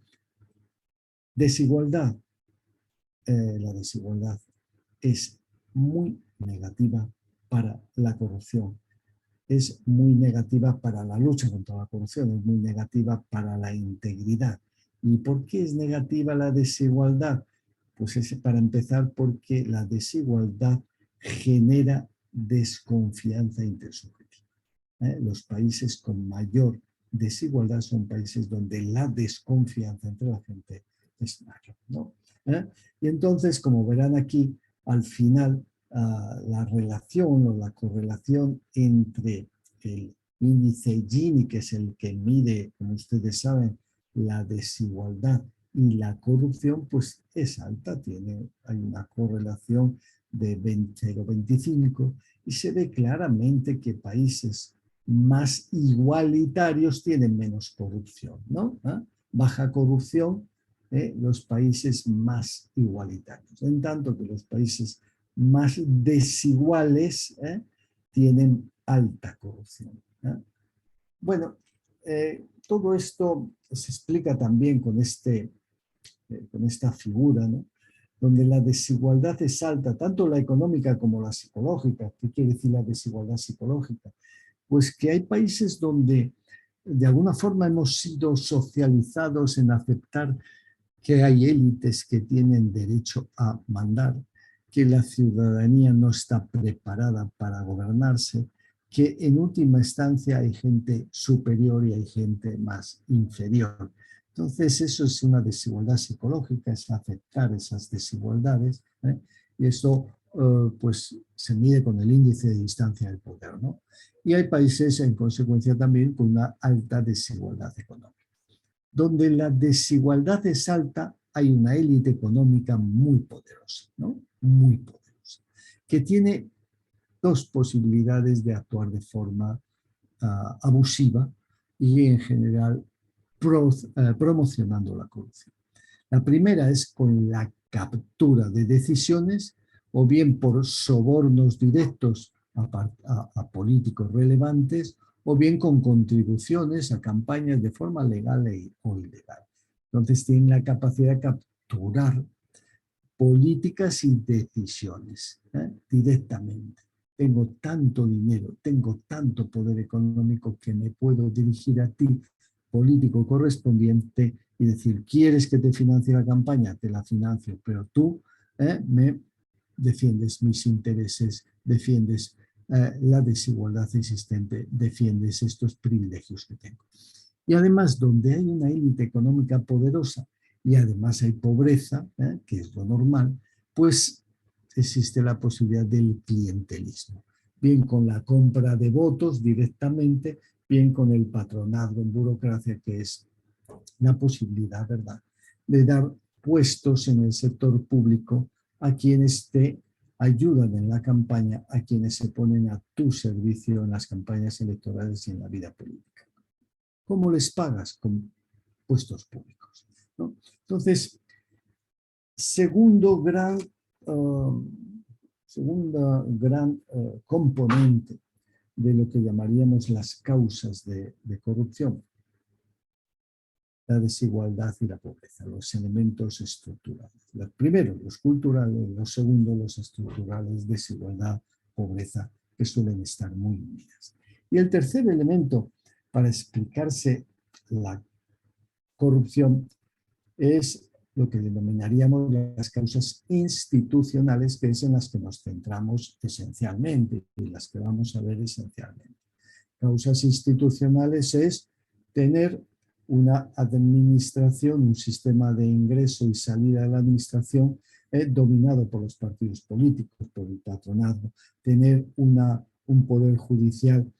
desigualdad. La desigualdad es muy negativa para la corrupción. Es muy negativa para la lucha contra la corrupción, es muy negativa para la integridad. ¿Y por qué es negativa la desigualdad? Pues es, para empezar, porque la desigualdad genera desconfianza intersubjetiva. Los países con mayor desigualdad son países donde la desconfianza entre la gente es mayor, ¿no? Y entonces, como verán aquí, al final, la relación o la correlación entre el índice Gini, que es el que mide, como ustedes saben, la desigualdad y la corrupción, pues es alta, hay una correlación de 0,25 y se ve claramente que países más igualitarios tienen menos corrupción, ¿no? Baja corrupción, los países más igualitarios, en tanto que los países más desiguales tienen alta corrupción. Bueno, todo esto se explica también con esta figura, ¿no?, donde la desigualdad es alta, tanto la económica como la psicológica. ¿Qué quiere decir la desigualdad psicológica? Pues que hay países donde de alguna forma hemos sido socializados en aceptar que hay élites que tienen derecho a mandar, que la ciudadanía no está preparada para gobernarse, que en última instancia hay gente superior y hay gente más inferior. Entonces eso es una desigualdad psicológica, es aceptar esas desigualdades, y eso pues se mide con el índice de distancia del poder, ¿no? Y hay países en consecuencia también con una alta desigualdad económica. Donde la desigualdad es alta, hay una élite económica muy poderosa, ¿no? Muy poderosa, que tiene dos posibilidades de actuar de forma abusiva y en general promocionando la corrupción. La primera es con la captura de decisiones o bien por sobornos directos a políticos relevantes o bien con contribuciones a campañas de forma legal o ilegal. Entonces tienen la capacidad de capturar políticas y decisiones directamente. Tengo tanto dinero, tengo tanto poder económico que me puedo dirigir a ti, político correspondiente, y decir, ¿quieres que te financie la campaña? Te la financio, pero tú me defiendes mis intereses, defiendes la desigualdad existente, defiendes estos privilegios que tengo. Y además, donde hay una élite económica poderosa y además hay pobreza, que es lo normal, pues existe la posibilidad del clientelismo, bien con la compra de votos directamente, bien con el patronazgo en burocracia, que es la posibilidad, ¿verdad?, de dar puestos en el sector público a quienes te ayudan en la campaña, a quienes se ponen a tu servicio en las campañas electorales y en la vida política. ¿Cómo les pagas? Con puestos públicos, ¿no? Entonces, segunda gran componente de lo que llamaríamos las causas de corrupción, la desigualdad y la pobreza, los elementos estructurales. Los primeros, los culturales, los segundos, los estructurales, desigualdad, pobreza, que suelen estar muy unidas. Y el tercer elemento para explicarse la corrupción es lo que denominaríamos las causas institucionales, que es en las que nos centramos esencialmente y las que vamos a ver esencialmente. Causas institucionales es tener una administración, un sistema de ingreso y salida de la administración dominado por los partidos políticos, por el patronazgo, tener un poder judicial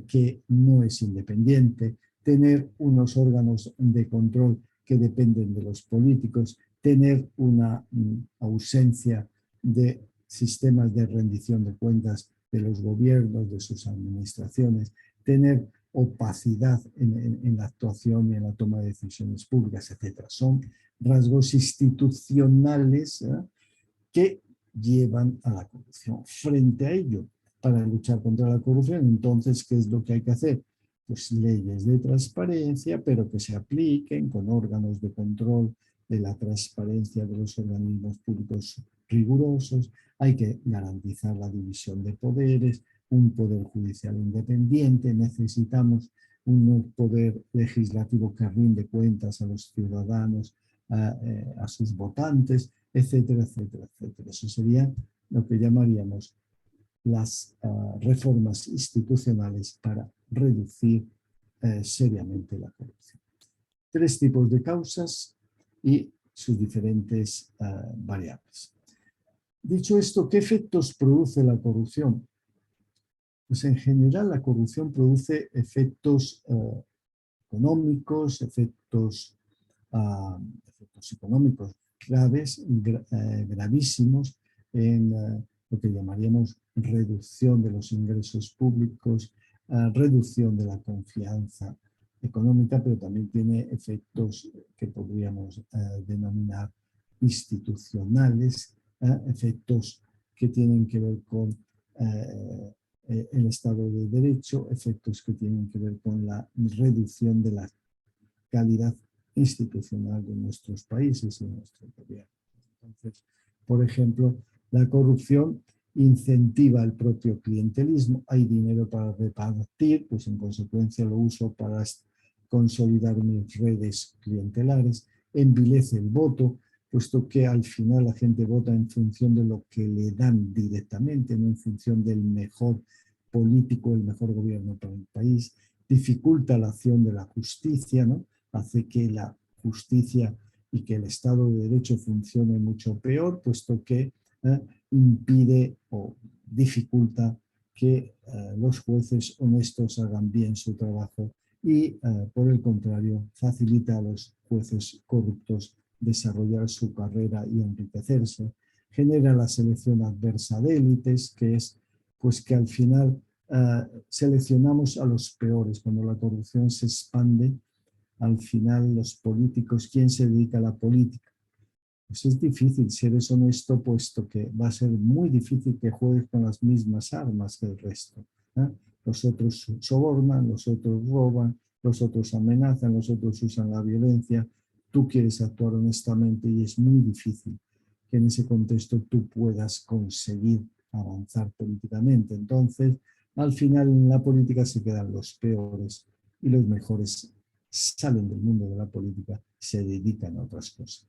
que no es independiente, tener unos órganos de control que dependen de los políticos, tener una ausencia de sistemas de rendición de cuentas de los gobiernos, de sus administraciones, tener opacidad en la actuación y en la toma de decisiones públicas, etc. Son rasgos institucionales que llevan a la corrupción. Frente a ello, para luchar contra la corrupción, entonces, ¿qué es lo que hay que hacer? Pues leyes de transparencia, pero que se apliquen con órganos de control de la transparencia de los organismos públicos rigurosos. Hay que garantizar la división de poderes, un poder judicial independiente, necesitamos un poder legislativo que rinde cuentas a los ciudadanos, a sus votantes, etcétera, etcétera, etcétera. Eso sería lo que llamaríamos las reformas institucionales para reducir seriamente la corrupción. Tres tipos de causas y sus diferentes variables. Dicho esto, ¿qué efectos produce la corrupción? Pues en general la corrupción produce efectos económicos, efectos económicos graves, gravísimos en lo que llamaríamos reducción de los ingresos públicos, reducción de la confianza económica, pero también tiene efectos que podríamos denominar institucionales, efectos que tienen que ver con el Estado de Derecho, efectos que tienen que ver con la reducción de la calidad institucional de nuestros países y de nuestro gobierno. Entonces, por ejemplo, la corrupción incentiva el propio clientelismo. Hay dinero para repartir, pues en consecuencia lo uso para consolidar mis redes clientelares. Envilece el voto, puesto que al final la gente vota en función de lo que le dan directamente, no en función del mejor político el mejor gobierno para el país, dificulta la acción de la justicia, ¿no? Hace que la justicia y que el Estado de Derecho funcione mucho peor, puesto que impide o dificulta que los jueces honestos hagan bien su trabajo y, por el contrario, facilita a los jueces corruptos desarrollar su carrera y enriquecerse. Genera la selección adversa de élites, que es pues que al final seleccionamos a los peores. Cuando la corrupción se expande, al final los políticos, ¿quién se dedica a la política? Pues es difícil, si eres honesto, puesto que va a ser muy difícil que juegues con las mismas armas que el resto. Los otros sobornan, los otros roban, los otros amenazan, los otros usan la violencia. Tú quieres actuar honestamente y es muy difícil que en ese contexto tú puedas conseguir avanzar políticamente. Entonces, al final en la política se quedan los peores y los mejores salen del mundo de la política y se dedican a otras cosas.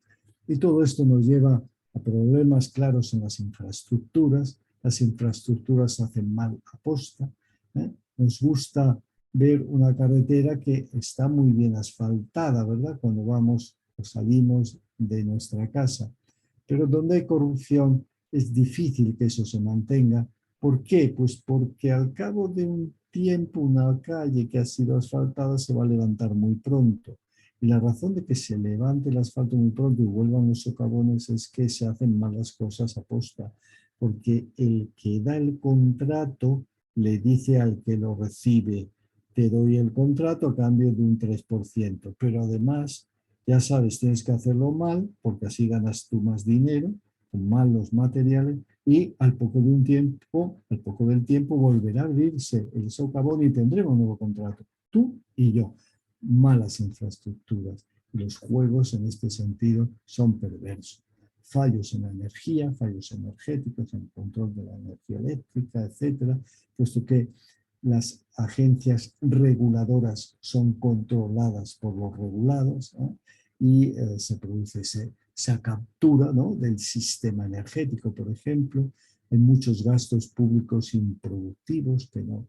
Y todo esto nos lleva a problemas claros en las infraestructuras. Las infraestructuras se hacen mal aposta. Nos gusta ver una carretera que está muy bien asfaltada, ¿verdad? Cuando vamos o salimos de nuestra casa. Pero donde hay corrupción es difícil que eso se mantenga. ¿Por qué? Pues porque al cabo de un tiempo una calle que ha sido asfaltada se va a levantar muy pronto. Y la razón de que se levante el asfalto muy pronto y vuelvan los socavones es que se hacen malas cosas a posta, porque el que da el contrato le dice al que lo recibe, te doy el contrato a cambio de un 3%, pero además, ya sabes, tienes que hacerlo mal, porque así ganas tú más dinero, con malos materiales, y al poco del tiempo volverá a abrirse el socavón y tendremos un nuevo contrato, tú y yo. Malas infraestructuras. Los juegos en este sentido son perversos. Fallos en la energía, fallos energéticos, en el control de la energía eléctrica, etcétera, puesto que las agencias reguladoras son controladas por los regulados, ¿no? Y se produce esa captura, ¿no?, del sistema energético, por ejemplo, en muchos gastos públicos improductivos que no...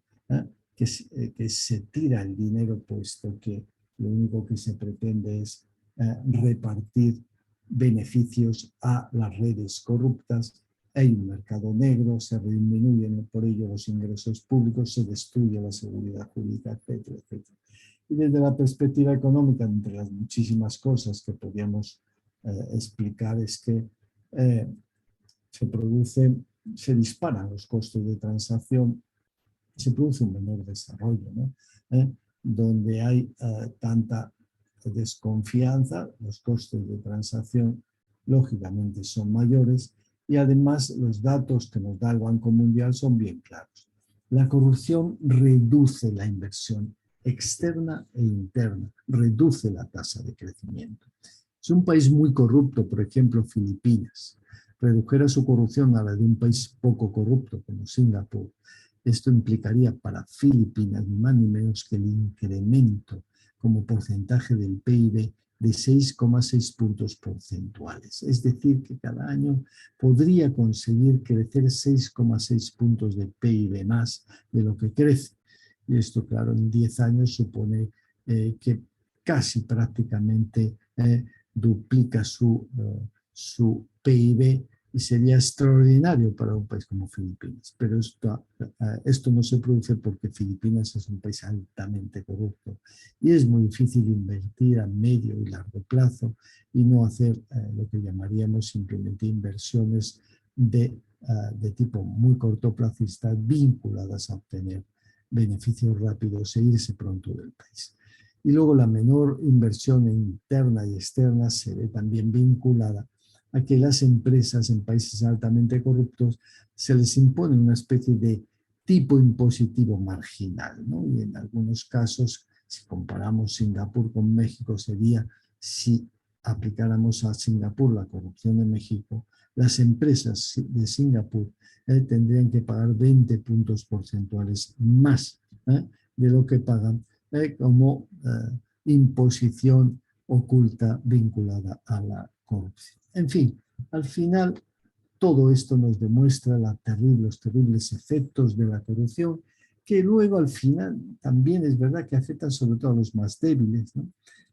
que se tira el dinero, puesto que lo único que se pretende es repartir beneficios a las redes corruptas. Hay un mercado negro, se disminuyen por ello los ingresos públicos, se destruye la seguridad jurídica, etcétera, etcétera. Y desde la perspectiva económica, entre las muchísimas cosas que podríamos explicar, es que se disparan los costos de transacción, se produce un menor desarrollo, ¿no? Donde hay tanta desconfianza, los costos de transacción lógicamente son mayores y además los datos que nos da el Banco Mundial son bien claros. La corrupción reduce la inversión externa e interna, reduce la tasa de crecimiento. Es un país muy corrupto, por ejemplo, Filipinas, redujera su corrupción a la de un país poco corrupto como Singapur. Esto implicaría para Filipinas ni más ni menos que el incremento como porcentaje del PIB de 6,6 puntos porcentuales. Es decir, que cada año podría conseguir crecer 6,6 puntos de PIB más de lo que crece. Y esto, claro, en 10 años supone que casi prácticamente duplica su PIB, y sería extraordinario para un país como Filipinas. Pero esto no se produce porque Filipinas es un país altamente corrupto y es muy difícil invertir a medio y largo plazo y no hacer lo que llamaríamos simplemente inversiones de tipo muy cortoplacista vinculadas a obtener beneficios rápidos e irse pronto del país. Y luego la menor inversión interna y externa se ve también vinculada a que las empresas en países altamente corruptos se les impone una especie de tipo impositivo marginal, ¿no? Y en algunos casos, si comparamos Singapur con México, sería si aplicáramos a Singapur la corrupción de México, las empresas de Singapur tendrían que pagar 20 puntos porcentuales más de lo que pagan como imposición oculta vinculada a la corrupción. En fin, al final todo esto nos demuestra los terribles efectos de la corrupción que luego al final también es verdad que afectan sobre todo a los más débiles, ¿no?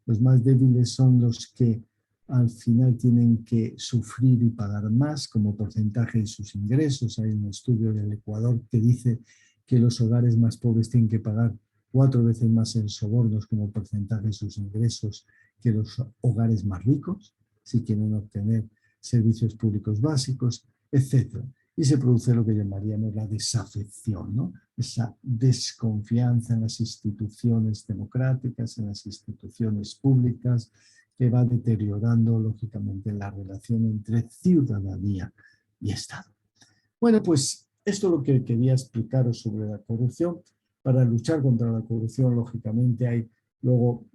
Los más débiles son los que al final tienen que sufrir y pagar más como porcentaje de sus ingresos. Hay un estudio del Ecuador que dice que los hogares más pobres tienen que pagar 4 veces más en sobornos como porcentaje de sus ingresos que los hogares más ricos, si quieren obtener servicios públicos básicos, etc. Y se produce lo que llamaríamos la desafección, ¿no? Esa desconfianza en las instituciones democráticas, en las instituciones públicas, que va deteriorando lógicamente la relación entre ciudadanía y Estado. Bueno, pues esto es lo que quería explicaros sobre la corrupción. Para luchar contra la corrupción, lógicamente, hay luego,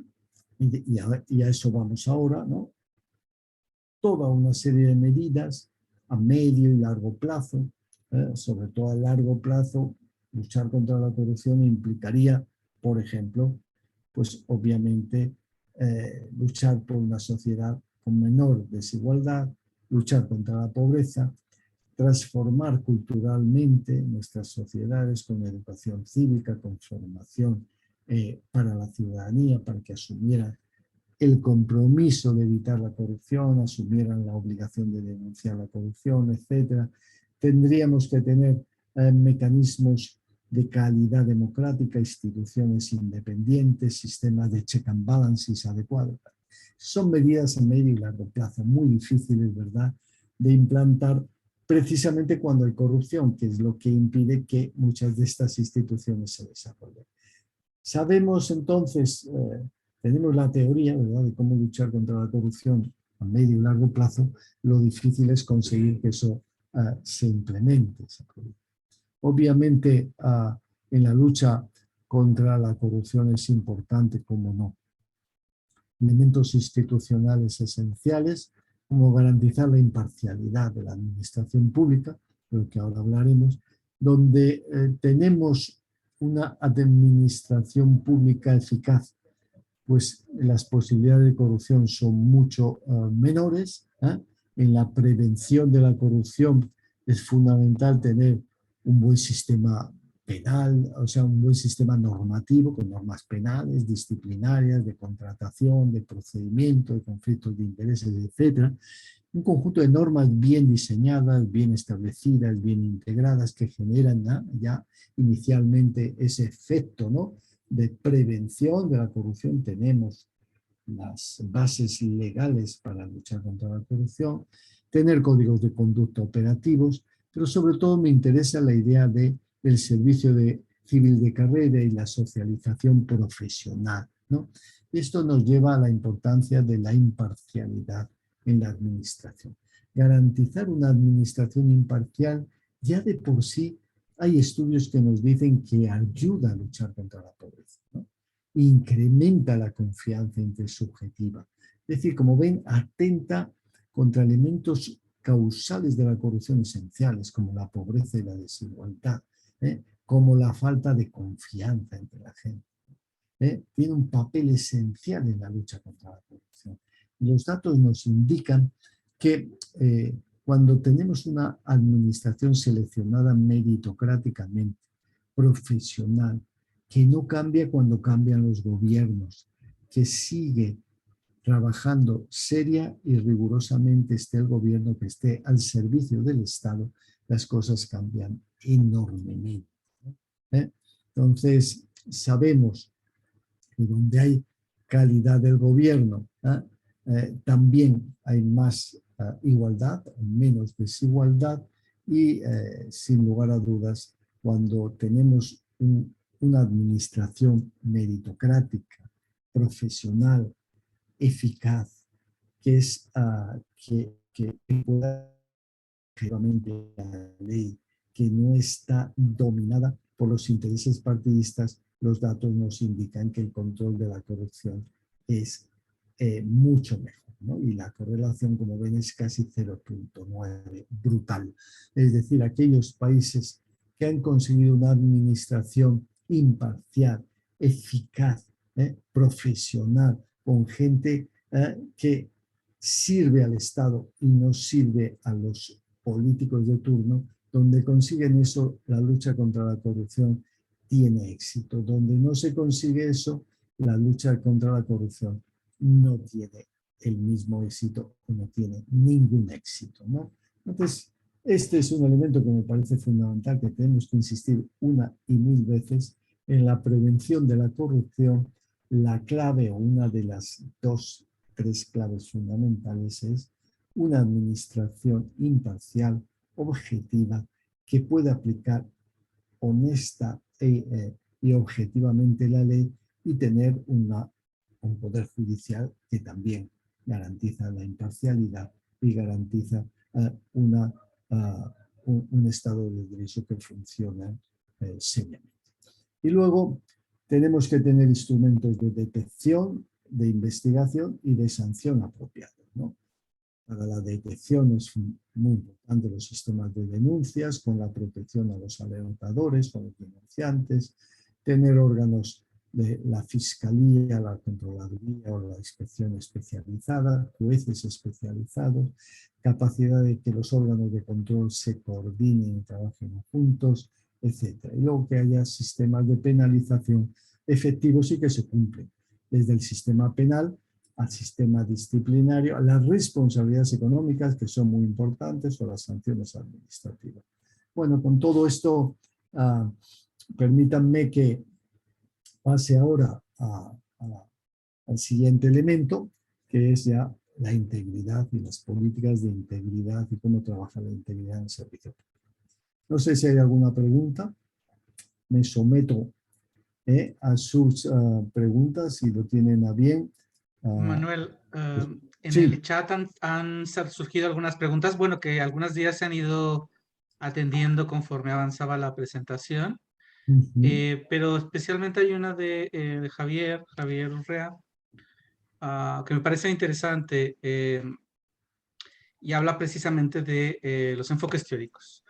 y a eso vamos ahora, ¿no? Toda una serie de medidas a medio y largo plazo. Sobre todo a largo plazo, luchar contra la corrupción implicaría, por ejemplo, pues obviamente luchar por una sociedad con menor desigualdad, luchar contra la pobreza, transformar culturalmente nuestras sociedades con educación cívica, con formación para la ciudadanía, para que asumieran el compromiso de evitar la corrupción, asumieran la obligación de denunciar la corrupción, etc. Tendríamos que tener mecanismos de calidad democrática, instituciones independientes, sistemas de check and balances adecuados. Son medidas a medio y largo plazo, muy difíciles, ¿verdad?, de implantar precisamente cuando hay corrupción, que es lo que impide que muchas de estas instituciones se desarrollen. Sabemos entonces, tenemos la teoría, ¿verdad?, de cómo luchar contra la corrupción a medio y largo plazo. Lo difícil es conseguir que eso se implemente. Obviamente, en la lucha contra la corrupción es importante, como no, elementos institucionales esenciales, como garantizar la imparcialidad de la administración pública, de lo que ahora hablaremos, donde tenemos una administración pública eficaz, pues las posibilidades de corrupción son mucho menores. En la prevención de la corrupción es fundamental tener un buen sistema penal, o sea, un buen sistema normativo con normas penales, disciplinarias, de contratación, de procedimiento, de conflictos de intereses, etc. Un conjunto de normas bien diseñadas, bien establecidas, bien integradas, que generan ya inicialmente ese efecto, ¿no?, de prevención de la corrupción. Tenemos las bases legales para luchar contra la corrupción, tener códigos de conducta operativos, pero sobre todo me interesa la idea del servicio civil de carrera y la socialización profesional, ¿no? Esto nos lleva a la importancia de la imparcialidad en la administración. Garantizar una administración imparcial, ya de por sí hay estudios que nos dicen que ayuda a luchar contra la pobreza, ¿no? Incrementa la confianza intersubjetiva. Es decir, como ven, atenta contra elementos causales de la corrupción esenciales, como la pobreza y la desigualdad, como la falta de confianza entre la gente. Tiene un papel esencial en la lucha contra la corrupción. Y los datos nos indican que cuando tenemos una administración seleccionada meritocráticamente, profesional, que no cambia cuando cambian los gobiernos, que sigue trabajando seria y rigurosamente, esté el gobierno que esté al servicio del Estado, las cosas cambian enormemente. Entonces, sabemos que donde hay calidad del gobierno, también hay más igualdad, menos desigualdad, y sin lugar a dudas, cuando tenemos una administración meritocrática, profesional, eficaz, que es que pueda efectivamente la ley, que no está dominada por los intereses partidistas, los datos nos indican que el control de la corrupción es mucho mejor, ¿no? Y la correlación, como ven, es casi 0.9, brutal. Es decir, aquellos países que han conseguido una administración imparcial, eficaz, profesional, con gente que sirve al Estado y no sirve a los políticos de turno, donde consiguen eso, la lucha contra la corrupción tiene éxito. Donde no se consigue eso, la lucha contra la corrupción no tiene el mismo éxito o no tiene ningún éxito, ¿no? Entonces, este es un elemento que me parece fundamental, que tenemos que insistir una y mil veces en la prevención de la corrupción. La clave o una de las tres claves fundamentales es una administración imparcial, objetiva, que pueda aplicar honesta y objetivamente la ley y tener un poder judicial que también garantiza la imparcialidad y garantiza un Estado de Derecho que funciona seriamente. Y luego tenemos que tener instrumentos de detección, de investigación y de sanción apropiados, ¿no? Para la detección es muy importante los sistemas de denuncias, con la protección a los alertadores, con los denunciantes, tener órganos de la Fiscalía, la Contraloría o la Inspección especializada, jueces especializados, capacidad de que los órganos de control se coordinen y trabajen juntos, etc. Y luego que haya sistemas de penalización efectivos y que se cumplen, desde el sistema penal al sistema disciplinario, a las responsabilidades económicas, que son muy importantes, o las sanciones administrativas. Bueno, con todo esto, permítanme que pase ahora al siguiente elemento, que es ya la integridad y las políticas de integridad y cómo trabaja la integridad en el servicio público. No sé si hay alguna pregunta. Me someto a sus preguntas, si lo tienen a bien. Manuel, en Sí. el chat han surgido algunas preguntas, bueno, que algunos días se han ido atendiendo conforme avanzaba la presentación, pero especialmente hay una de Javier Urrea, que me parece interesante y habla precisamente de los enfoques teóricos.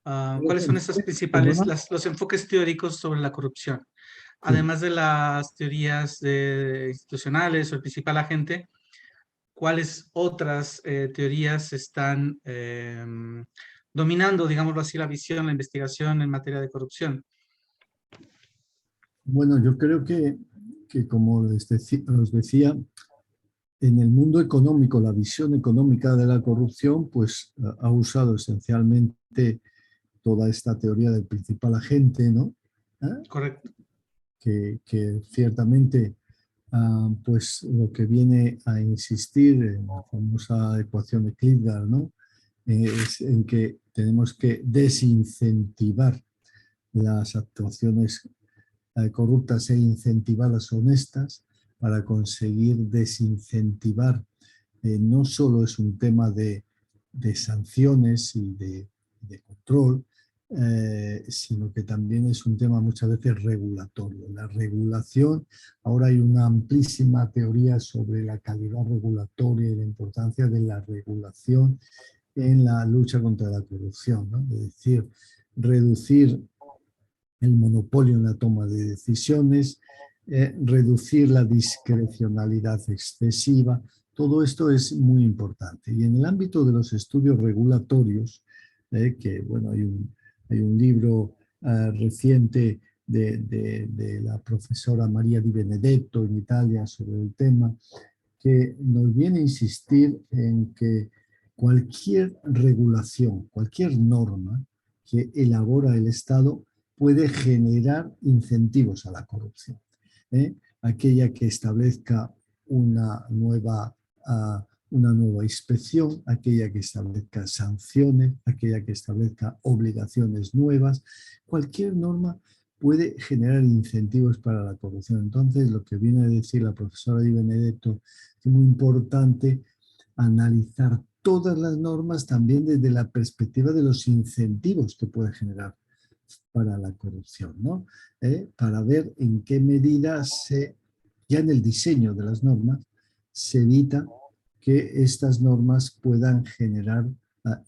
¿Cuáles son esas principales, los enfoques teóricos sobre la corrupción? Además de las teorías institucionales o el principal agente, ¿cuáles otras teorías están dominando, digámoslo así, la visión, la investigación en materia de corrupción? Bueno, yo creo que como os decía, en el mundo económico, la visión económica de la corrupción, pues ha usado esencialmente toda esta teoría del principal agente, ¿no? Correcto. Que ciertamente pues lo que viene a insistir en la famosa ecuación de Klinger, ¿no? Es en que tenemos que desincentivar las actuaciones corruptas e incentivar las honestas para conseguir desincentivar. No solo es un tema de sanciones y de control, sino que también es un tema muchas veces regulatorio. La regulación, ahora hay una amplísima teoría sobre la calidad regulatoria y la importancia de la regulación en la lucha contra la corrupción, ¿no? Es decir, reducir el monopolio en la toma de decisiones, reducir la discrecionalidad excesiva. Todo esto es muy importante. Y en el ámbito de los estudios regulatorios, que bueno, hay un libro reciente de la profesora Maria Di Benedetto en Italia sobre el tema, que nos viene a insistir en que cualquier regulación, cualquier norma que elabora el Estado puede generar incentivos a la corrupción. Aquella que establezca una nueva inspección, aquella que establezca sanciones, aquella que establezca obligaciones nuevas, cualquier norma puede generar incentivos para la corrupción. Entonces, lo que viene a decir la profesora Di Benedetto es muy importante analizar todas las normas también desde la perspectiva de los incentivos que puede generar para la corrupción, ¿no? Para ver en qué medida ya en el diseño de las normas se evita que estas normas puedan generar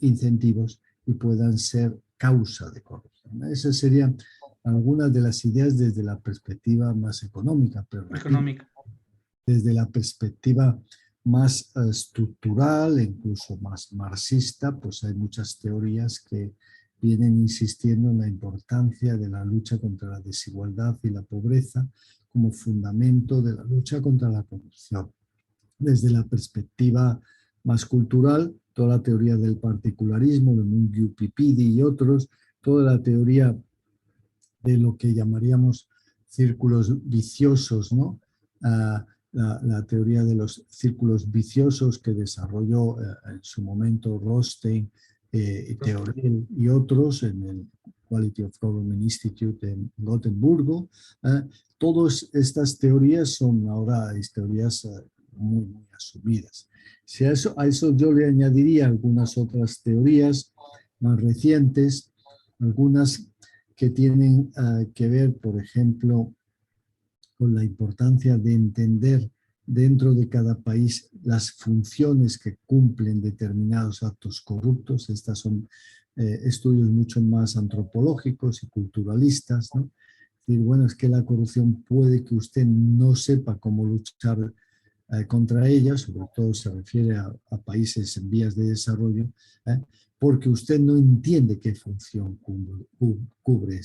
incentivos y puedan ser causa de corrupción. Esas serían algunas de las ideas desde la perspectiva más económica, pero desde la perspectiva más estructural e incluso más marxista, pues hay muchas teorías que vienen insistiendo en la importancia de la lucha contra la desigualdad y la pobreza como fundamento de la lucha contra la corrupción. Desde la perspectiva más cultural, toda la teoría del particularismo, de Mungiu Pipidi y otros, toda la teoría de lo que llamaríamos círculos viciosos, ¿no? La teoría de los círculos viciosos que desarrolló en su momento Rothstein, Theorel y otros en el Quality of Government Institute en Gotemburgo. Todas estas teorías son ahora teorías muy, muy asumidas. Si a eso yo le añadiría algunas otras teorías más recientes, algunas que tienen que ver, por ejemplo, con la importancia de entender dentro de cada país las funciones que cumplen determinados actos corruptos. Estas son estudios mucho más antropológicos y culturalistas, ¿no? Es decir, bueno, es que la corrupción puede que usted no sepa cómo luchar contra ella, sobre todo se refiere a países en vías de desarrollo, porque usted no entiende qué función cubre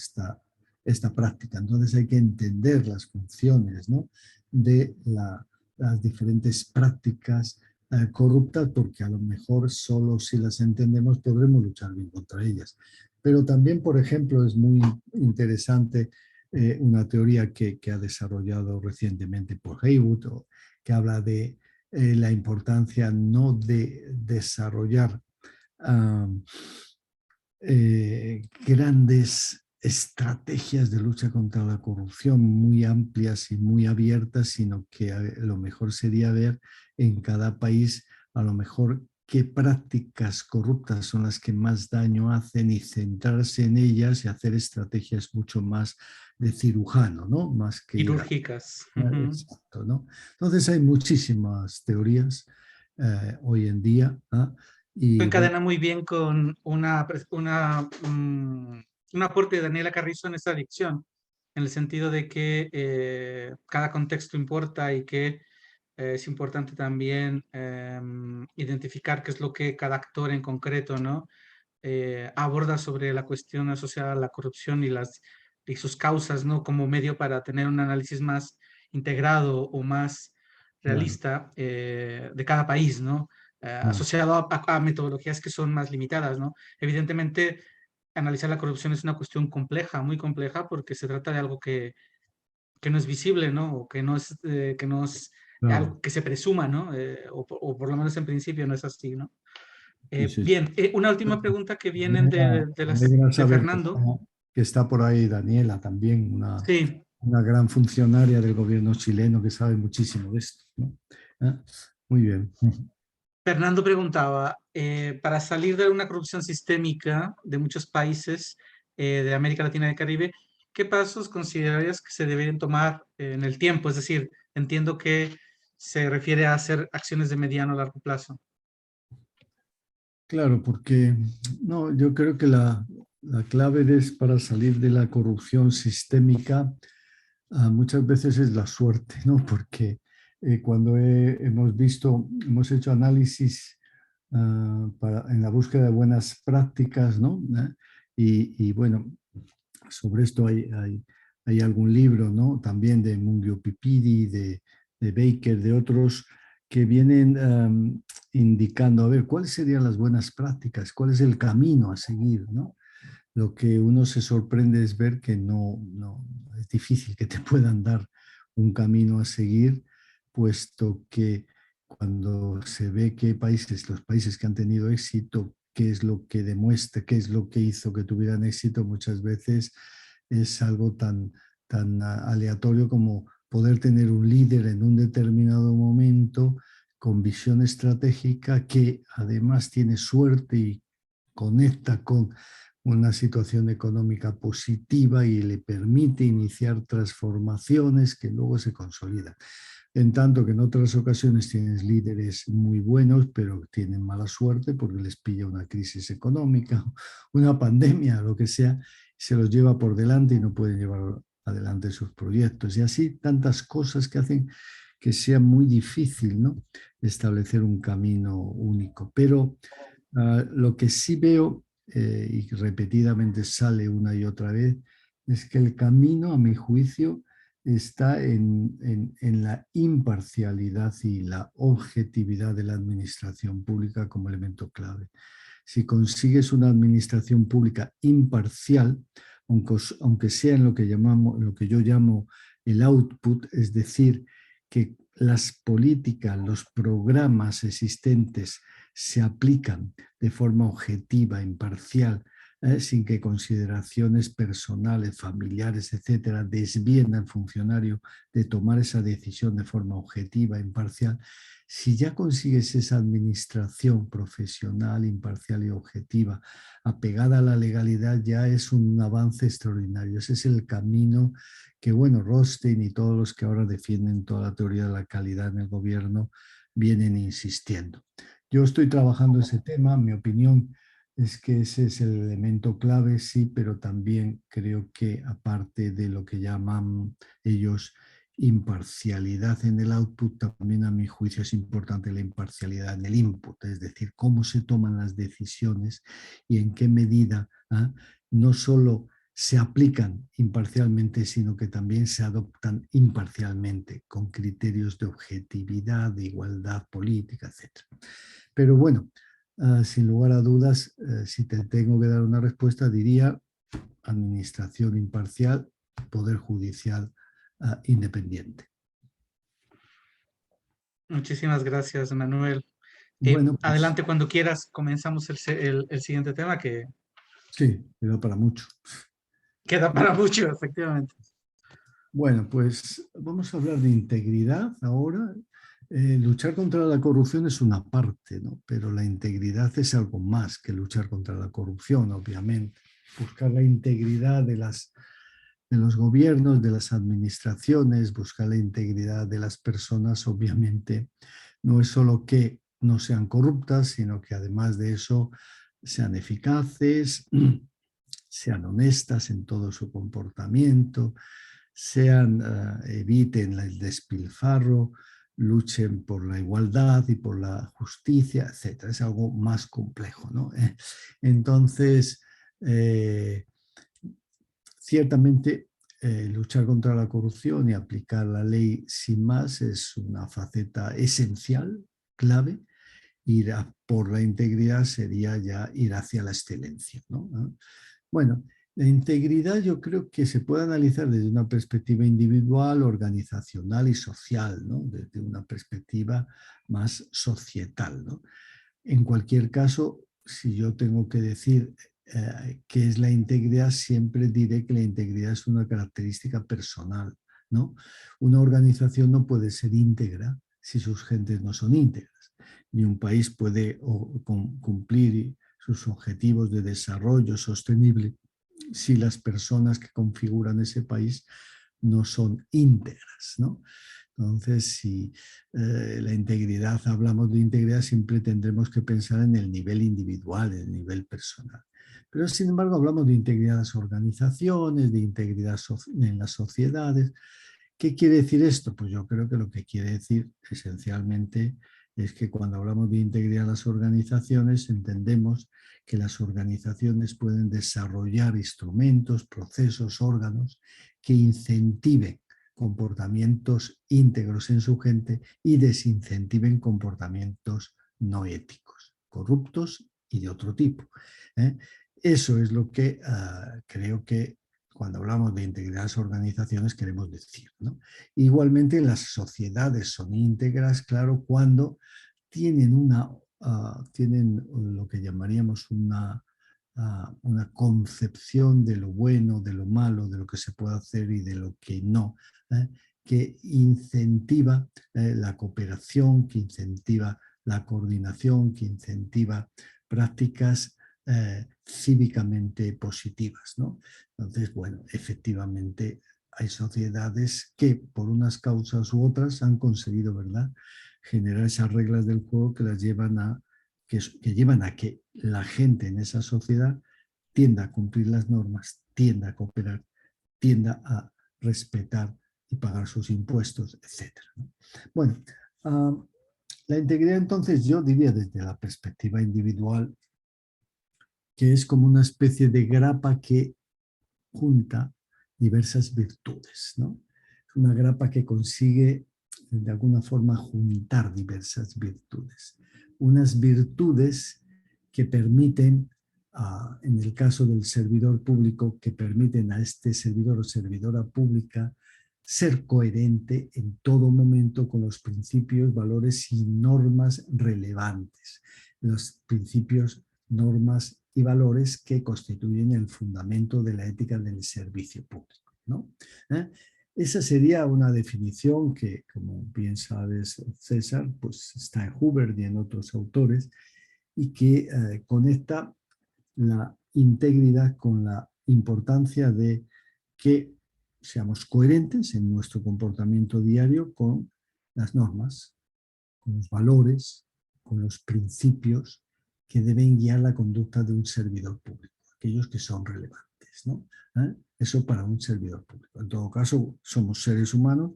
esta práctica. Entonces hay que entender las funciones, ¿no?, de las diferentes prácticas corruptas, porque a lo mejor solo si las entendemos podremos luchar bien contra ellas. Pero también, por ejemplo, es muy interesante una teoría que ha desarrollado recientemente Paul Haywood, que habla de la importancia no de desarrollar grandes estrategias de lucha contra la corrupción muy amplias y muy abiertas, sino que lo mejor sería ver en cada país a lo mejor qué prácticas corruptas son las que más daño hacen y centrarse en ellas y hacer estrategias mucho más de cirujano, ¿no? Más que quirúrgicas. Exacto, ¿no? Entonces hay muchísimas teorías hoy en día. Y encadena muy bien con un aporte de Daniela Carrizo en esta lección, en el sentido de que cada contexto importa y que es importante también identificar qué es lo que cada actor en concreto, ¿no?, aborda sobre la cuestión asociada a la corrupción y sus causas, ¿no?, como medio para tener un análisis más integrado o más realista de cada país, ¿no? Asociado a metodologías que son más limitadas, ¿no? Evidentemente, analizar la corrupción es una cuestión compleja, muy compleja, porque se trata de algo que no es visible, ¿no? O que no es algo que se presuma, ¿no? O por lo menos en principio no es así, ¿no? sí. Bien, una última pregunta que viene Me de saber Fernando. que está por ahí Daniela también, Sí, una gran funcionaria del gobierno chileno que sabe muchísimo de esto, ¿no? Muy bien. Fernando preguntaba, para salir de una corrupción sistémica de muchos países de América Latina y el Caribe, ¿qué pasos considerarías que se deberían tomar en el tiempo? Es decir, entiendo que se refiere a hacer acciones de mediano a largo plazo. Claro, porque no, yo creo que la clave para salir de la corrupción sistémica muchas veces es la suerte, ¿no? Porque cuando hemos hecho análisis en la búsqueda de buenas prácticas, ¿no? Y bueno, sobre esto hay algún libro, ¿no?, también de Mungiu Pipidi, de Baker, de otros, que vienen indicando, a ver, cuáles serían las buenas prácticas, cuál es el camino a seguir, ¿no? Lo que uno se sorprende es ver que no es difícil que te puedan dar un camino a seguir, puesto que cuando se ve que los países que han tenido éxito, qué es lo que demuestra, qué es lo que hizo que tuvieran éxito, muchas veces es algo tan aleatorio como poder tener un líder en un determinado momento con visión estratégica que además tiene suerte y conecta con una situación económica positiva y le permite iniciar transformaciones que luego se consolidan. En tanto que en otras ocasiones tienes líderes muy buenos, pero tienen mala suerte porque les pilla una crisis económica, una pandemia, lo que sea, se los lleva por delante y no pueden llevar adelante sus proyectos. Y así tantas cosas que hacen que sea muy difícil, ¿no?, establecer un camino único. Pero lo que sí veo y repetidamente sale una y otra vez, es que el camino, a mi juicio, está en la imparcialidad y la objetividad de la administración pública como elemento clave. Si consigues una administración pública imparcial, aunque sea en lo que yo llamo el output, es decir, que las políticas, los programas existentes se aplican de forma objetiva, imparcial, sin que consideraciones personales, familiares, etcétera, desvíen al funcionario de tomar esa decisión de forma objetiva, imparcial. Si ya consigues esa administración profesional, imparcial y objetiva, apegada a la legalidad, ya es un avance extraordinario. Ese es el camino que, bueno, Rothstein y todos los que ahora defienden toda la teoría de la calidad en el gobierno vienen insistiendo. Yo estoy trabajando ese tema, mi opinión es que ese es el elemento clave, sí, pero también creo que aparte de lo que llaman ellos imparcialidad en el output, también a mi juicio es importante la imparcialidad en el input, es decir, cómo se toman las decisiones y en qué medida no solo se aplican imparcialmente, sino que también se adoptan imparcialmente, con criterios de objetividad, de igualdad política, etc. Pero bueno, sin lugar a dudas, si te tengo que dar una respuesta, diría administración imparcial, poder judicial independiente. Muchísimas gracias, Manuel. Bueno, pues, adelante cuando quieras, comenzamos el siguiente tema que... Sí, queda para mucho. Queda para mucho, efectivamente. Bueno, pues vamos a hablar de integridad ahora. Luchar contra la corrupción es una parte, ¿no? Pero la integridad es algo más que luchar contra la corrupción, obviamente. Buscar la integridad de los gobiernos, de las administraciones, buscar la integridad de las personas, obviamente, no es solo que no sean corruptas, sino que además de eso sean eficaces, sean honestas en todo su comportamiento, eviten el despilfarro, luchen por la igualdad y por la justicia, etc. Es algo más complejo, ¿no? Entonces, ciertamente, luchar contra la corrupción y aplicar la ley sin más es una faceta esencial, clave. Ir por la integridad sería ya ir hacia la excelencia, ¿no? Bueno, la integridad yo creo que se puede analizar desde una perspectiva individual, organizacional y social, ¿no? Desde una perspectiva más societal, ¿no? En cualquier caso, si yo tengo que decir qué es la integridad, siempre diré que la integridad es una característica personal, ¿no? Una organización no puede ser íntegra si sus gentes no son íntegras, ni un país puede cumplir sus objetivos de desarrollo sostenible si las personas que configuran ese país no son íntegras, ¿no? Entonces, si la integridad, hablamos de integridad, siempre tendremos que pensar en el nivel individual, en el nivel personal. Pero, sin embargo, hablamos de integridad en las organizaciones, de integridad en las sociedades. ¿Qué quiere decir esto? Pues yo creo que lo que quiere decir esencialmente es que cuando hablamos de integridad en las organizaciones, entendemos que las organizaciones pueden desarrollar instrumentos, procesos, órganos que incentiven comportamientos íntegros en su gente y desincentiven comportamientos no éticos, corruptos y de otro tipo. Eso es lo que creo que cuando hablamos de integridad de las organizaciones queremos decir, ¿no? Igualmente las sociedades son íntegras, claro, cuando tienen tienen lo que llamaríamos una concepción de lo bueno, de lo malo, de lo que se puede hacer y de lo que no, que incentiva la cooperación, que incentiva la coordinación, que incentiva prácticas cívicamente positivas, ¿no? Entonces, bueno, efectivamente hay sociedades que por unas causas u otras han conseguido, ¿verdad?, generar esas reglas del juego que las llevan que llevan a que la gente en esa sociedad tienda a cumplir las normas, tienda a cooperar, tienda a respetar y pagar sus impuestos, etc. Bueno, la integridad entonces yo diría desde la perspectiva individual que es como una especie de grapa que junta diversas virtudes, ¿no? Es una grapa que consigue de alguna forma juntar diversas virtudes. Unas virtudes que permiten, en el caso del servidor público, que permiten a este servidor o servidora pública ser coherente en todo momento con los principios, valores y normas relevantes. Los principios, normas y valores que constituyen el fundamento de la ética del servicio público, ¿no? Esa sería una definición que, como bien sabes, César, pues está en Hubbard y en otros autores, y que conecta la integridad con la importancia de que seamos coherentes en nuestro comportamiento diario con las normas, con los valores, con los principios que deben guiar la conducta de un servidor público, aquellos que son relevantes, ¿no? Eso para un servidor público. En todo caso, somos seres humanos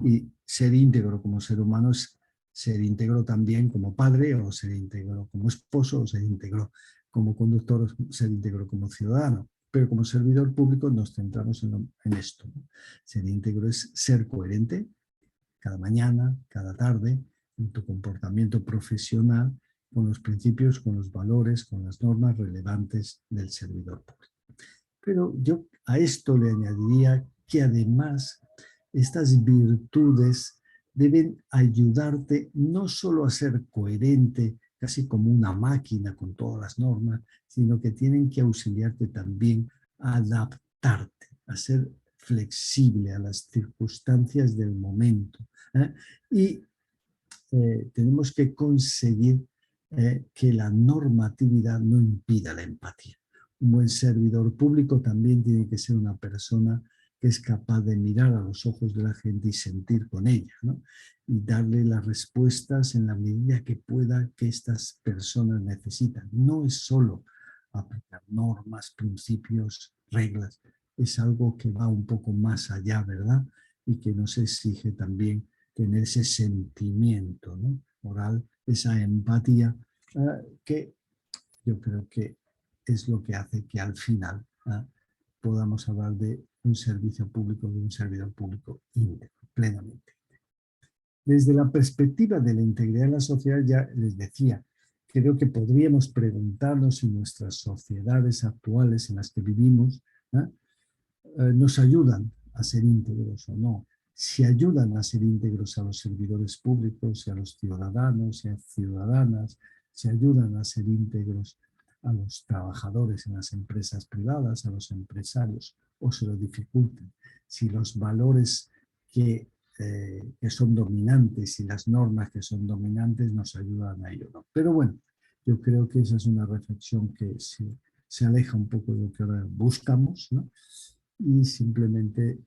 y ser íntegro como ser humano es ser íntegro también como padre, o ser íntegro como esposo, o ser íntegro como conductor, o ser íntegro como ciudadano. Pero como servidor público nos centramos en esto, ¿no? Ser íntegro es ser coherente cada mañana, cada tarde, en tu comportamiento profesional, con los principios, con los valores, con las normas relevantes del servidor público. Pero yo a esto le añadiría que además estas virtudes deben ayudarte no solo a ser coherente, casi como una máquina con todas las normas, sino que tienen que auxiliarte también a adaptarte, a ser flexible a las circunstancias del momento. Y tenemos que conseguir que la normatividad no impida la empatía. Un buen servidor público también tiene que ser una persona que es capaz de mirar a los ojos de la gente y sentir con ella, ¿no? Y darle las respuestas en la medida que pueda que estas personas necesitan. No es solo aplicar normas, principios, reglas, es algo que va un poco más allá, ¿verdad? Y que nos exige también tener ese sentimiento, ¿no?, moral, esa empatía, que yo creo que es lo que hace que al final podamos hablar de un servicio público, de un servidor público íntegro, plenamente. Desde la perspectiva de la integridad de la sociedad, ya les decía, creo que podríamos preguntarnos si nuestras sociedades actuales en las que vivimos nos ayudan a ser íntegros o no, si ayudan a ser íntegros a los servidores públicos y a los ciudadanos y a ciudadanas, si ayudan a ser íntegros a los trabajadores en las empresas privadas, a los empresarios, o se lo dificultan, si los valores que son dominantes y las normas que son dominantes nos ayudan a ello, ¿no? Pero bueno, yo creo que esa es una reflexión que se aleja un poco de lo que ahora buscamos, ¿no? Y simplemente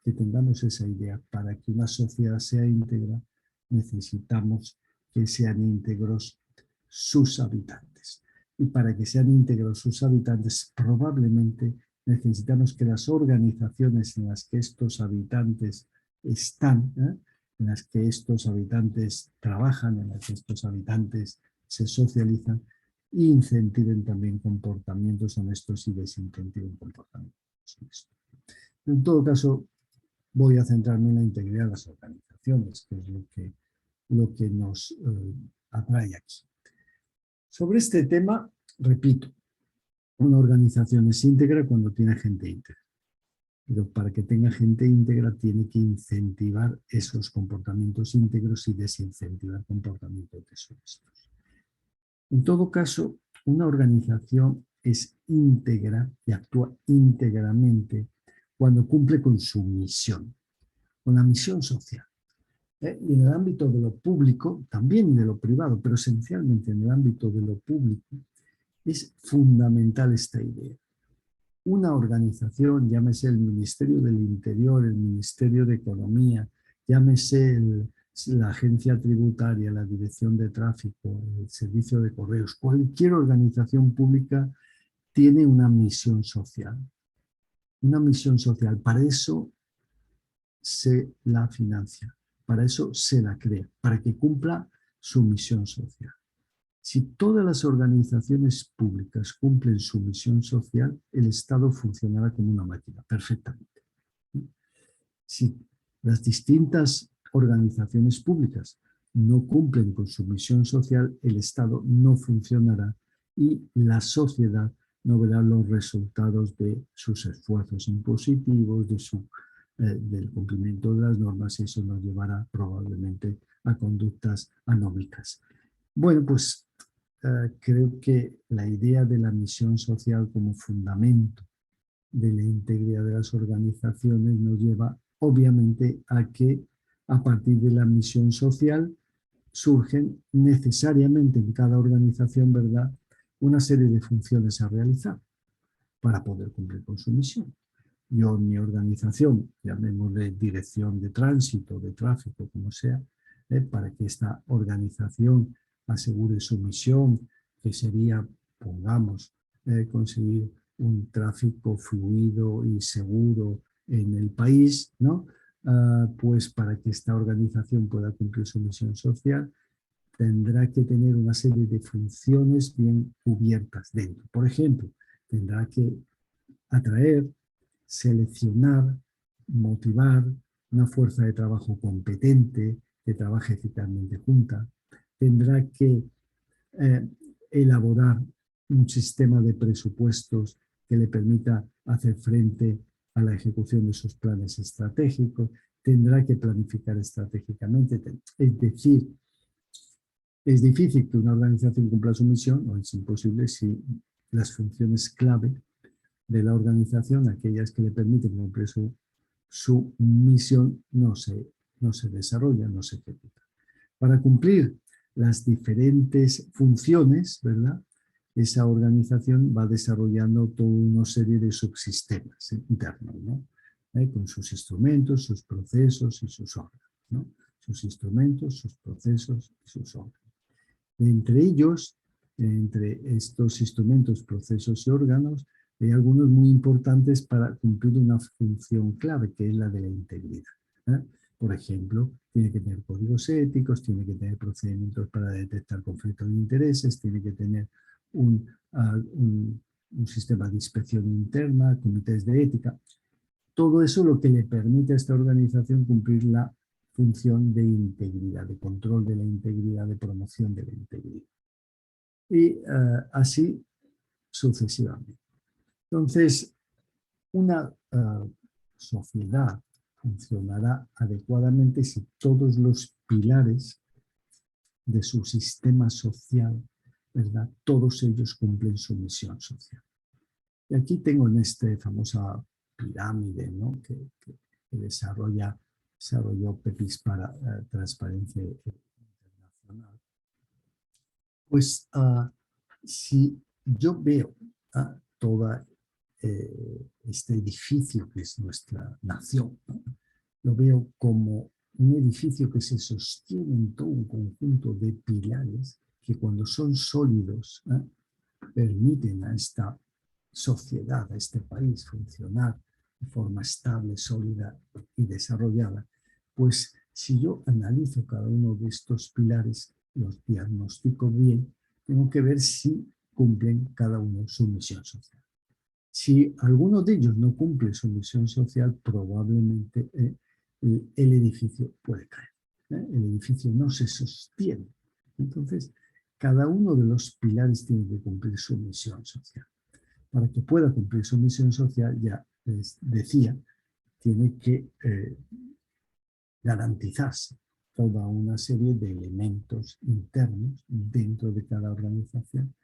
que tengamos esa idea. Para que una sociedad sea íntegra, necesitamos que sean íntegros sus habitantes. Y para que sean íntegros sus habitantes, probablemente necesitamos que las organizaciones en las que estos habitantes están, en las que estos habitantes trabajan, en las que estos habitantes se socializan, incentiven también comportamientos honestos y desincentiven comportamientos honestos. En todo caso, voy a centrarme en la integridad de las organizaciones, que es lo que nos atrae aquí. Sobre este tema, repito, una organización es íntegra cuando tiene gente íntegra. Pero para que tenga gente íntegra tiene que incentivar esos comportamientos íntegros y desincentivar comportamientos deshonestos. En todo caso, una organización es íntegra y actúa íntegramente cuando cumple con su misión, con la misión social. Y en el ámbito de lo público, también de lo privado, pero esencialmente en el ámbito de lo público, es fundamental esta idea. Una organización, llámese el Ministerio del Interior, el Ministerio de Economía, llámese la agencia tributaria, la dirección de tráfico, el servicio de correos, cualquier organización pública tiene una misión social. Una misión social, para eso se la financia, para eso se la crea, para que cumpla su misión social. Si todas las organizaciones públicas cumplen su misión social, el Estado funcionará como una máquina, perfectamente. Si las distintas organizaciones públicas no cumplen con su misión social, el Estado no funcionará y la sociedad no verá los resultados de sus esfuerzos impositivos, del cumplimiento de las normas, y eso nos llevará probablemente a conductas anómicas. Bueno, pues creo que la idea de la misión social como fundamento de la integridad de las organizaciones nos lleva obviamente a que a partir de la misión social surgen necesariamente en cada organización, ¿verdad?, una serie de funciones a realizar para poder cumplir con su misión. Yo en mi organización, llamémosle dirección de tránsito, de tráfico, como sea, para que esta organización asegure su misión, que sería, pongamos, conseguir un tráfico fluido y seguro en el país, ¿no? Pues para que esta organización pueda cumplir su misión social, tendrá que tener una serie de funciones bien cubiertas dentro. Por ejemplo, tendrá que atraer, seleccionar, motivar una fuerza de trabajo competente que trabaje eficazmente junta. Tendrá que elaborar un sistema de presupuestos que le permita hacer frente a la ejecución de sus planes estratégicos. Tendrá que planificar estratégicamente. Es decir, es difícil que una organización cumpla su misión, o es imposible si las funciones clave de la organización, aquellas que le permiten cumplir su misión, no se desarrollan, no se ejecutan. Para cumplir las diferentes funciones, ¿verdad?, esa organización va desarrollando toda una serie de subsistemas internos, ¿no? Con sus instrumentos, sus procesos y sus órganos, ¿no? Sus instrumentos, sus procesos y sus órganos. Entre ellos, entre estos instrumentos, procesos y órganos, hay algunos muy importantes para cumplir una función clave, que es la de la integridad. Por ejemplo, tiene que tener códigos éticos, tiene que tener procedimientos para detectar conflictos de intereses, tiene que tener un sistema de inspección interna, comités de ética. Todo eso lo que le permite a esta organización cumplir la función de integridad, de control de la integridad, de promoción de la integridad. Y así sucesivamente. Entonces, una sociedad funcionará adecuadamente si todos los pilares de su sistema social, ¿verdad?, todos ellos cumplen su misión social. Y aquí tengo en esta famosa pirámide, ¿no?, que desarrolló Pepys para Transparencia Internacional. Pues si yo veo toda este edificio que es nuestra nación, ¿no?, lo veo como un edificio que se sostiene en todo un conjunto de pilares que, cuando son sólidos, permiten a esta sociedad, a este país funcionar de forma estable, sólida y desarrollada. Pues si yo analizo cada uno de estos pilares, los diagnostico bien, tengo que ver si cumplen cada uno su misión social. Si alguno de ellos no cumple su misión social, probablemente el edificio puede caer. El edificio no se sostiene. Entonces, cada uno de los pilares tiene que cumplir su misión social. Para que pueda cumplir su misión social, ya les decía, tiene que garantizarse toda una serie de elementos internos dentro de cada organización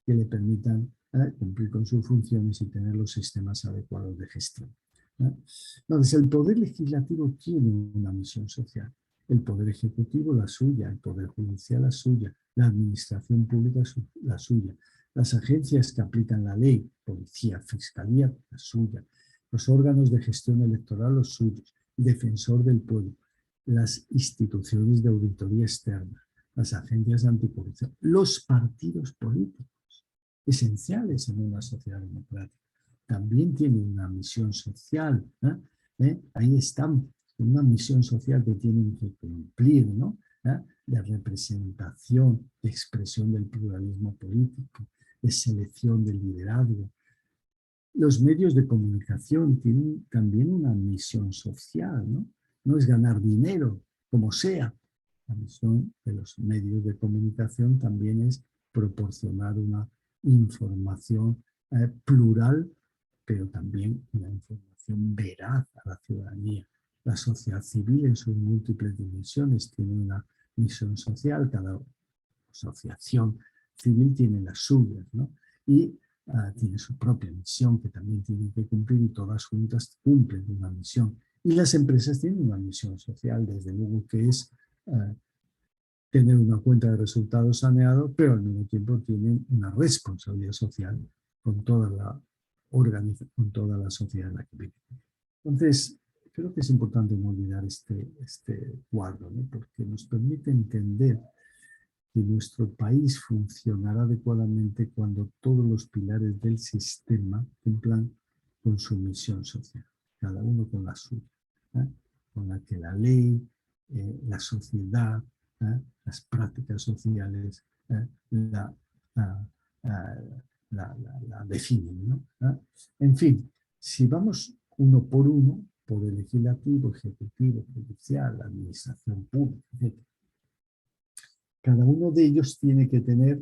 que le permitan cumplir con sus funciones y tener los sistemas adecuados de gestión. Entonces, el Poder Legislativo tiene una misión social, el Poder Ejecutivo la suya, el Poder Judicial la suya, la Administración Pública la suya, las agencias que aplican la ley, Policía, Fiscalía, la suya, los órganos de gestión electoral los suyos, el Defensor del Pueblo, las instituciones de auditoría externa, las agencias anticorrupción, los partidos políticos, esenciales en una sociedad democrática. También tienen una misión social. Ahí están, una misión social que tienen que cumplir, ¿no? de representación, de expresión del pluralismo político, de selección del liderazgo. Los medios de comunicación tienen también una misión social, ¿no? No es ganar dinero, como sea. La misión de los medios de comunicación también es proporcionar una información plural, pero también una información veraz a la ciudadanía. La sociedad civil en sus múltiples dimensiones tiene una misión social, cada asociación civil tiene las suyas, ¿no? Y tiene su propia misión que también tiene que cumplir y todas juntas cumplen una misión. Y las empresas tienen una misión social, desde luego que es tener una cuenta de resultados saneado, pero al mismo tiempo tienen una responsabilidad social con toda con toda la sociedad en la que viven. Entonces, creo que es importante no olvidar este cuadro, ¿no? Porque nos permite entender que nuestro país funcionará adecuadamente cuando todos los pilares del sistema cumplan con su misión social, cada uno con la suya, con la que la ley, la sociedad, las prácticas sociales la definen, ¿no? En fin, si vamos uno por uno, por el legislativo, ejecutivo, judicial, la administración pública, etc., cada uno de ellos tiene que tener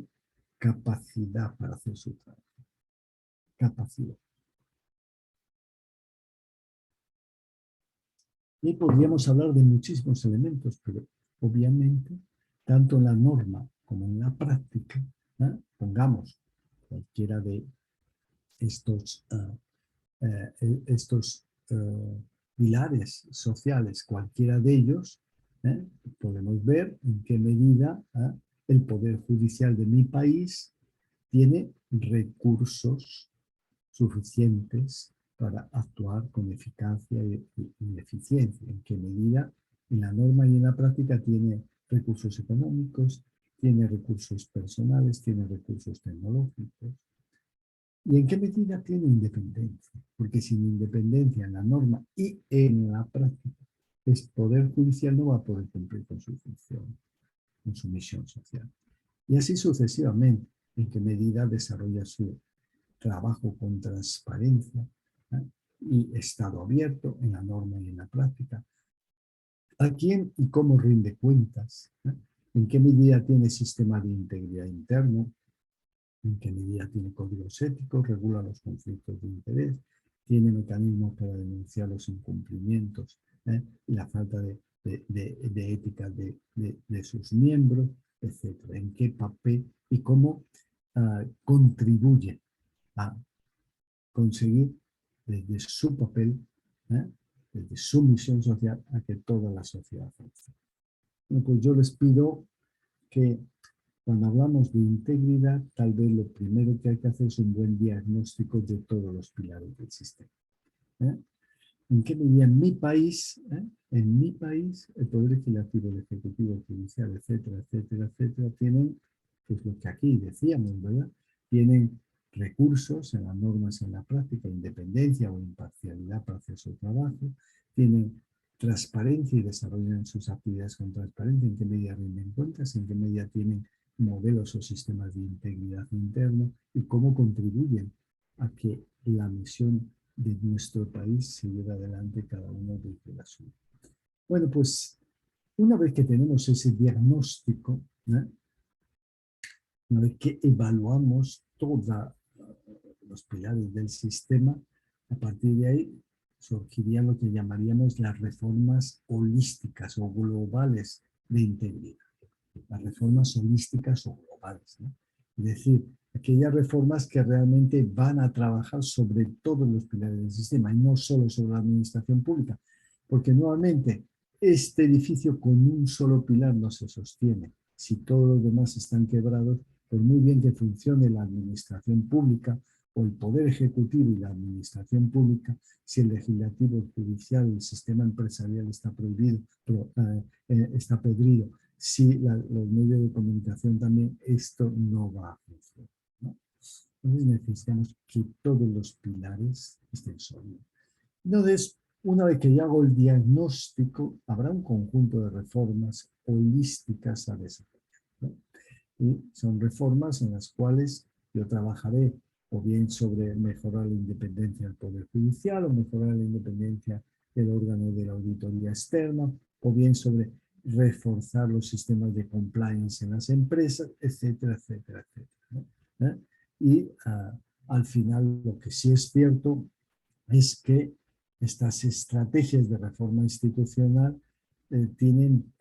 capacidad para hacer su trabajo. Capacidad. Y podríamos hablar de muchísimos elementos, pero obviamente, tanto en la norma como en la práctica, pongamos cualquiera de estos pilares sociales, cualquiera de ellos, podemos ver en qué medida el Poder Judicial de mi país tiene recursos suficientes para actuar con eficacia y eficiencia, en qué medida en la norma y en la práctica tiene recursos económicos, tiene recursos personales, tiene recursos tecnológicos. ¿Y en qué medida tiene independencia? Porque sin independencia en la norma y en la práctica, el Poder Judicial no va a poder cumplir con su función, con su misión social. Y así sucesivamente, en qué medida desarrolla su trabajo con transparencia y estado abierto en la norma y en la práctica. ¿A quién y cómo rinde cuentas? ¿En qué medida tiene sistema de integridad interno? ¿En qué medida tiene códigos éticos? ¿Regula los conflictos de interés? ¿Tiene mecanismos para denunciar los incumplimientos y la falta de ética de sus miembros, etcétera? ¿En qué papel y cómo contribuye a conseguir desde su papel, desde su misión social, a que toda la sociedad funcione? Bueno, pues yo les pido que cuando hablamos de integridad, tal vez lo primero que hay que hacer es un buen diagnóstico de todos los pilares del sistema. ¿En qué medida en mi país, el Poder Legislativo, el Ejecutivo, el Judicial, etcétera, etcétera, etcétera, tienen, pues lo que aquí decíamos, ¿verdad? Tienen recursos en las normas, en la práctica, independencia o imparcialidad para hacer su trabajo, tienen transparencia y desarrollan sus actividades con transparencia, en qué medida rinden cuentas, en qué medida tienen modelos o sistemas de integridad interno y cómo contribuyen a que la misión de nuestro país se lleve adelante cada uno desde la suya. Bueno, pues una vez que tenemos ese diagnóstico, una vez que evaluamos todos los pilares del sistema, a partir de ahí surgirían lo que llamaríamos las reformas holísticas o globales de integridad. Las reformas holísticas o globales, ¿no? Es decir, aquellas reformas que realmente van a trabajar sobre todos los pilares del sistema y no solo sobre la administración pública, porque nuevamente este edificio con un solo pilar no se sostiene. Si todos los demás están quebrados, por muy bien que funcione la administración pública o el poder ejecutivo y la administración pública, si el legislativo, el judicial, el sistema empresarial está prohibido, está podrido, si los medios de comunicación también, esto no va a funcionar, ¿no? Entonces necesitamos que todos los pilares estén sólidos. Entonces, una vez que yo hago el diagnóstico, habrá un conjunto de reformas holísticas a desarrollar, ¿no? Y son reformas en las cuales yo trabajaré o bien sobre mejorar la independencia del Poder Judicial o mejorar la independencia del órgano de la auditoría externa, o bien sobre reforzar los sistemas de compliance en las empresas, etcétera, etcétera, etcétera, ¿no? Y al final lo que sí es cierto es que estas estrategias de reforma institucional tienen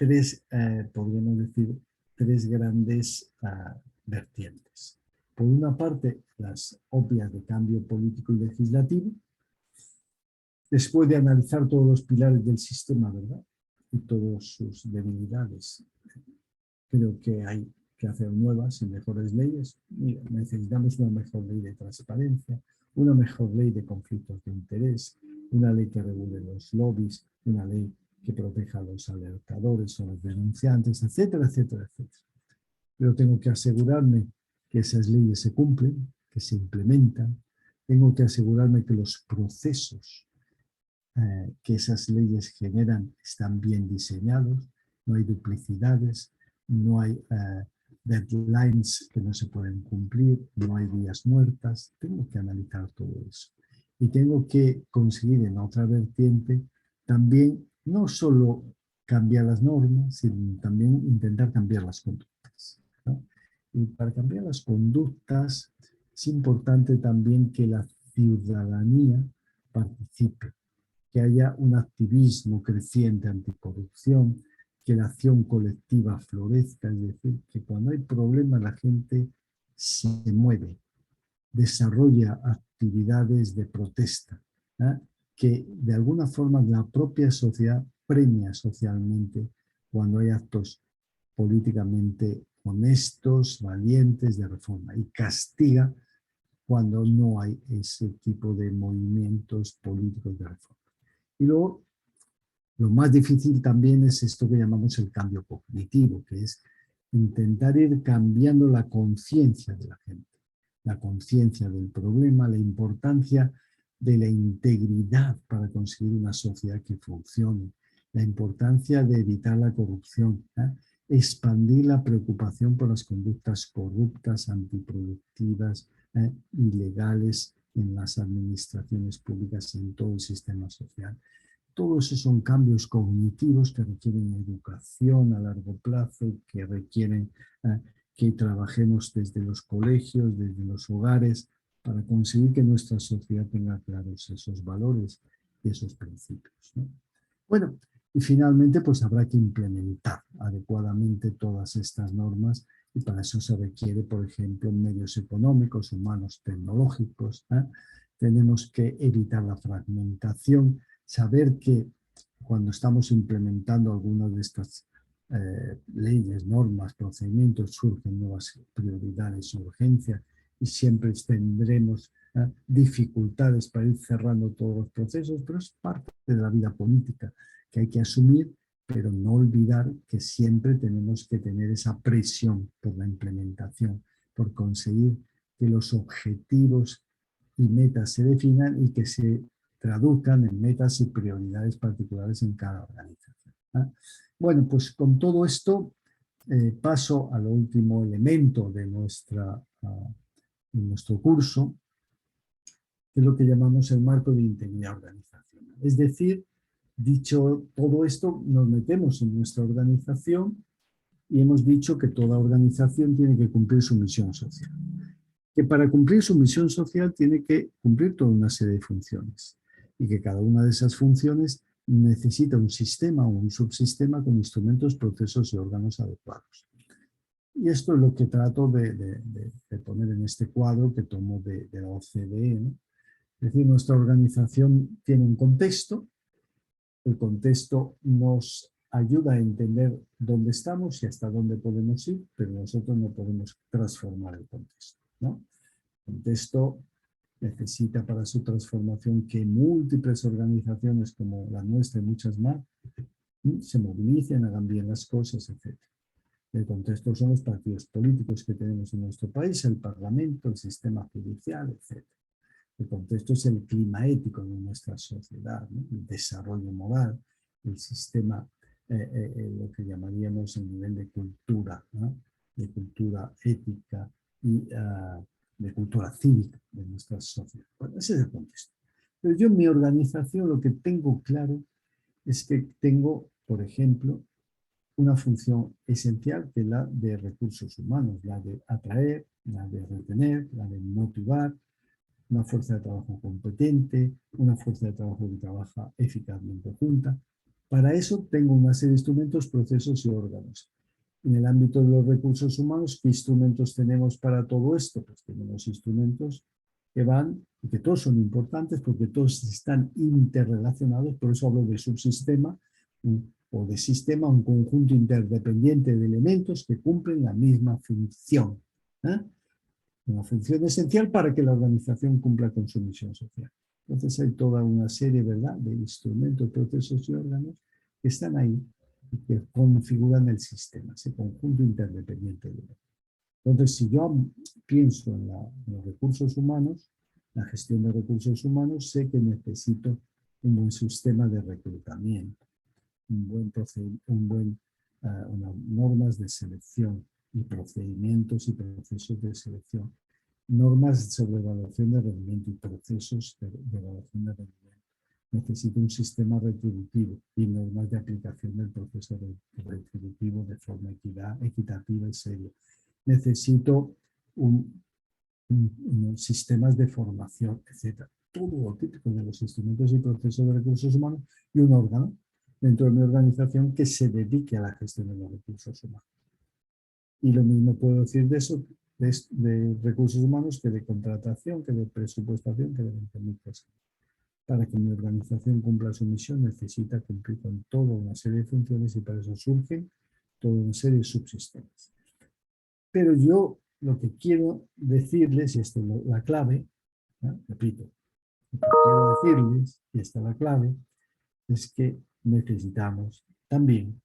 podríamos decir, tres grandes vertientes. Por una parte, las obvias de cambio político y legislativo, después de analizar todos los pilares del sistema, ¿verdad? Y todas sus debilidades. Creo que hay que hacer nuevas y mejores leyes. Mira, necesitamos una mejor ley de transparencia, una mejor ley de conflictos de interés, una ley que regule los lobbies, una ley que proteja a los alertadores o los denunciantes, etcétera, etcétera, etcétera. Pero tengo que asegurarme que esas leyes se cumplen, que se implementan. Tengo que asegurarme que los procesos que esas leyes generan están bien diseñados, no hay duplicidades, no hay deadlines que no se pueden cumplir, no hay vías muertas. Tengo que analizar todo eso. Y tengo que conseguir en otra vertiente también no solo cambiar las normas, sino también intentar cambiar las conductas, ¿no? Y para cambiar las conductas es importante también que la ciudadanía participe, que haya un activismo creciente anticorrupción, que la acción colectiva florezca, es decir, que cuando hay problemas la gente se mueve, desarrolla actividades de protesta, ¿eh? Que de alguna forma la propia sociedad premia socialmente cuando hay actos políticamente honestos, valientes de reforma, y castiga cuando no hay ese tipo de movimientos políticos de reforma. Y luego, lo más difícil también es esto que llamamos el cambio cognitivo, que es intentar ir cambiando la conciencia de la gente, la conciencia del problema, la importancia de la integridad para conseguir una sociedad que funcione, la importancia de evitar la corrupción, ¿eh? Expandir la preocupación por las conductas corruptas, antiproductivas, ilegales en las administraciones públicas y en todo el sistema social. Todos esos son cambios cognitivos que requieren educación a largo plazo, que requieren que trabajemos desde los colegios, desde los hogares, para conseguir que nuestra sociedad tenga claros esos valores y esos principios, ¿no? Bueno, y finalmente pues habrá que implementar adecuadamente todas estas normas, y para eso se requiere, por ejemplo, medios económicos, humanos, tecnológicos, ¿eh? Tenemos que evitar la fragmentación, saber que cuando estamos implementando algunas de estas leyes, normas, procedimientos, surgen nuevas prioridades, urgencias, y siempre tendremos dificultades para ir cerrando todos los procesos, pero es parte de la vida política que hay que asumir, pero no olvidar que siempre tenemos que tener esa presión por la implementación, por conseguir que los objetivos y metas se definan y que se traduzcan en metas y prioridades particulares en cada organización, ¿eh? Bueno, pues con todo esto paso al último elemento de nuestro curso, que es lo que llamamos el marco de integridad organizacional. Es decir, dicho todo esto, nos metemos en nuestra organización y hemos dicho que toda organización tiene que cumplir su misión social. Que para cumplir su misión social tiene que cumplir toda una serie de funciones, y que cada una de esas funciones necesita un sistema o un subsistema con instrumentos, procesos y órganos adecuados. Y esto es lo que trato de poner en este cuadro que tomo de la OCDE, ¿no? Es decir, nuestra organización tiene un contexto. El contexto nos ayuda a entender dónde estamos y hasta dónde podemos ir, pero nosotros no podemos transformar el contexto, ¿no? El contexto necesita para su transformación que múltiples organizaciones como la nuestra y muchas más se movilicen, hagan bien las cosas, etc. El contexto son los partidos políticos que tenemos en nuestro país, el Parlamento, el sistema judicial, etc. El contexto es el clima ético de nuestra sociedad, ¿no? El desarrollo moral, el sistema, lo que llamaríamos el nivel de cultura, ¿no? De cultura ética y de cultura cívica de nuestra sociedad. Bueno, ese es el contexto. Pero yo en mi organización lo que tengo claro es que tengo, por ejemplo, una función esencial que es la de recursos humanos, la de atraer, la de retener, la de motivar, una fuerza de trabajo competente, una fuerza de trabajo que trabaja eficazmente junta. Para eso tengo una serie de instrumentos, procesos y órganos. En el ámbito de los recursos humanos, ¿qué instrumentos tenemos para todo esto? Pues tenemos instrumentos que van, y que todos son importantes porque todos están interrelacionados, por eso hablo de subsistema o de sistema, un conjunto interdependiente de elementos que cumplen la misma función. Una función esencial para que la organización cumpla con su misión social. Entonces hay toda una serie, ¿verdad?, de instrumentos, procesos y órganos que están ahí y que configuran el sistema, ese conjunto interdependiente de elementos. Entonces, si yo pienso en los recursos humanos, la gestión de recursos humanos, sé que necesito un buen sistema de reclutamiento, unas normas de selección y procedimientos y procesos de selección, normas sobre evaluación de rendimiento y procesos de evaluación de rendimiento. Necesito un sistema retributivo y normas de aplicación del proceso retributivo de forma equitativa y seria. Necesito unos sistemas de formación, etc. Todo lo típico de los instrumentos y procesos de recursos humanos y un órgano dentro de mi organización que se dedique a la gestión de los recursos humanos. Y lo mismo puedo decir de eso, de recursos humanos, que de contratación, que de presupuestación, que de 20.000 cosas. Para que mi organización cumpla su misión necesita cumplir con toda una serie de funciones y para eso surgen toda una serie de subsistemas. Pero yo lo que quiero decirles, y esta es la clave, ¿no? Repito, lo que quiero decirles, y esta es la clave, es que necesitamos también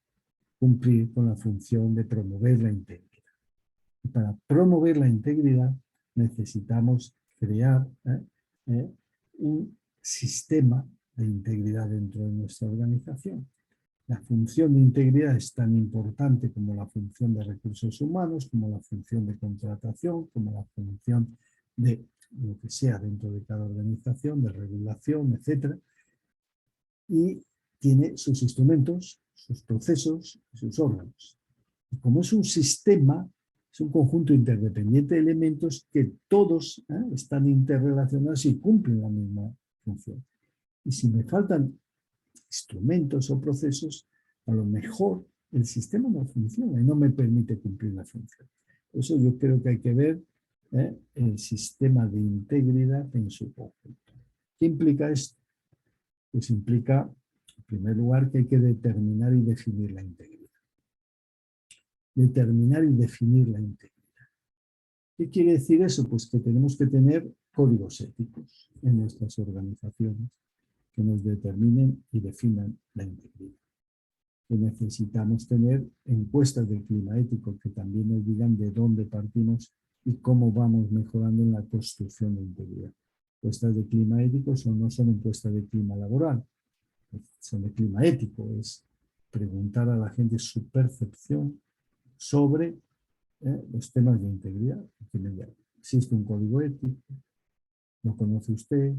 cumplir con la función de promover la integridad. Y para promover la integridad necesitamos crear un sistema de integridad dentro de nuestra organización. La función de integridad es tan importante como la función de recursos humanos, como la función de contratación, como la función de lo que sea dentro de cada organización, de regulación, etc. Y tiene sus instrumentos, sus procesos y sus órganos. Y como es un sistema, es un conjunto interdependiente de elementos que todos están interrelacionados y cumplen la misma función. Y si me faltan instrumentos o procesos, a lo mejor el sistema no funciona y no me permite cumplir la función. Por eso yo creo que hay que ver el sistema de integridad en su conjunto. ¿Qué implica esto? Pues implica, en primer lugar, que hay que determinar y definir la integridad. Determinar y definir la integridad. ¿Qué quiere decir eso? Pues que tenemos que tener códigos éticos en nuestras organizaciones que nos determinen y definan la integridad. Que necesitamos tener encuestas de clima ético que también nos digan de dónde partimos y cómo vamos mejorando en la construcción de integridad. Encuestas de clima ético no son encuestas de clima laboral, son de clima ético, es preguntar a la gente su percepción sobre los temas de integridad. ¿Existe un código ético? ¿Lo conoce usted?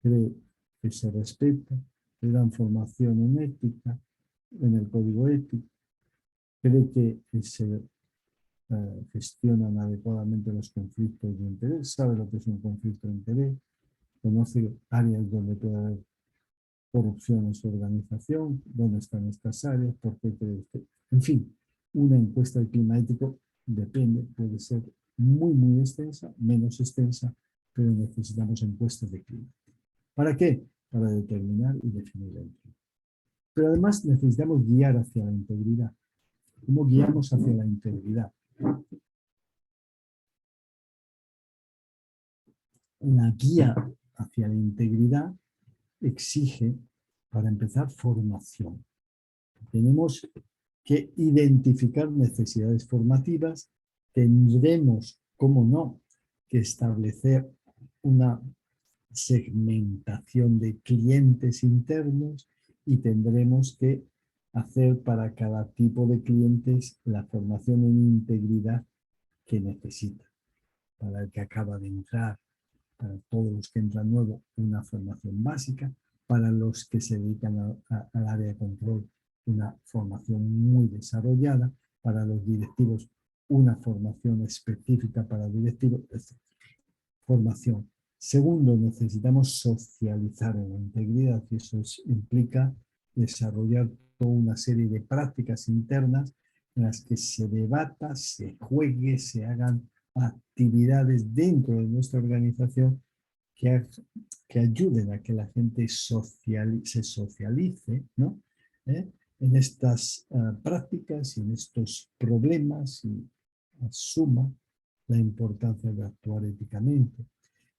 ¿Cree que se respeta? ¿Le dan formación en ética, en el código ético? ¿Cree que se gestionan adecuadamente los conflictos de interés? ¿Sabe lo que es un conflicto de interés? ¿Conoce áreas donde puede haber corrupción en su organización? ¿Dónde están estas áreas? ¿Por qué cree usted? En fin, una encuesta de clima ético depende, puede ser muy extensa, menos extensa, pero necesitamos encuestas de clima. ¿Para qué? Para determinar y definir la integridad. Pero además necesitamos guiar hacia la integridad. ¿Cómo guiamos hacia la integridad? La guía hacia la integridad exige, para empezar, formación. Tenemos que identificar necesidades formativas, tendremos, cómo no, que establecer una segmentación de clientes internos y tendremos que hacer para cada tipo de clientes la formación en integridad que necesita. Para el que acaba de entrar, para todos los que entran nuevo, una formación básica. Para los que se dedican al área de control, una formación muy desarrollada. Para los directivos, una formación específica para directivos, etc. Formación. Segundo, necesitamos socializar en la integridad y eso implica desarrollar toda una serie de prácticas internas en las que se debata, se juegue, se hagan actividades dentro de nuestra organización que ayuden a que la gente se socialice, ¿no? En estas prácticas y en estos problemas y asuma la importancia de actuar éticamente.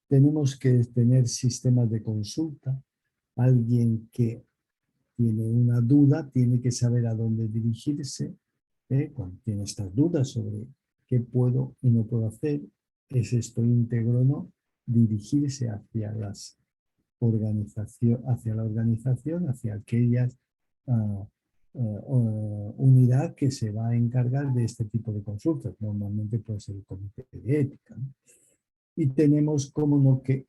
Tenemos que tener sistemas de consulta. Alguien que tiene una duda tiene que saber a dónde dirigirse. Cuando tiene estas dudas sobre qué puedo y no puedo hacer, ¿es esto íntegro o no? Dirigirse hacia la organización, hacia aquellas unidad que se va a encargar de este tipo de consultas. Normalmente puede ser el comité de ética, ¿no? Y tenemos, como no, que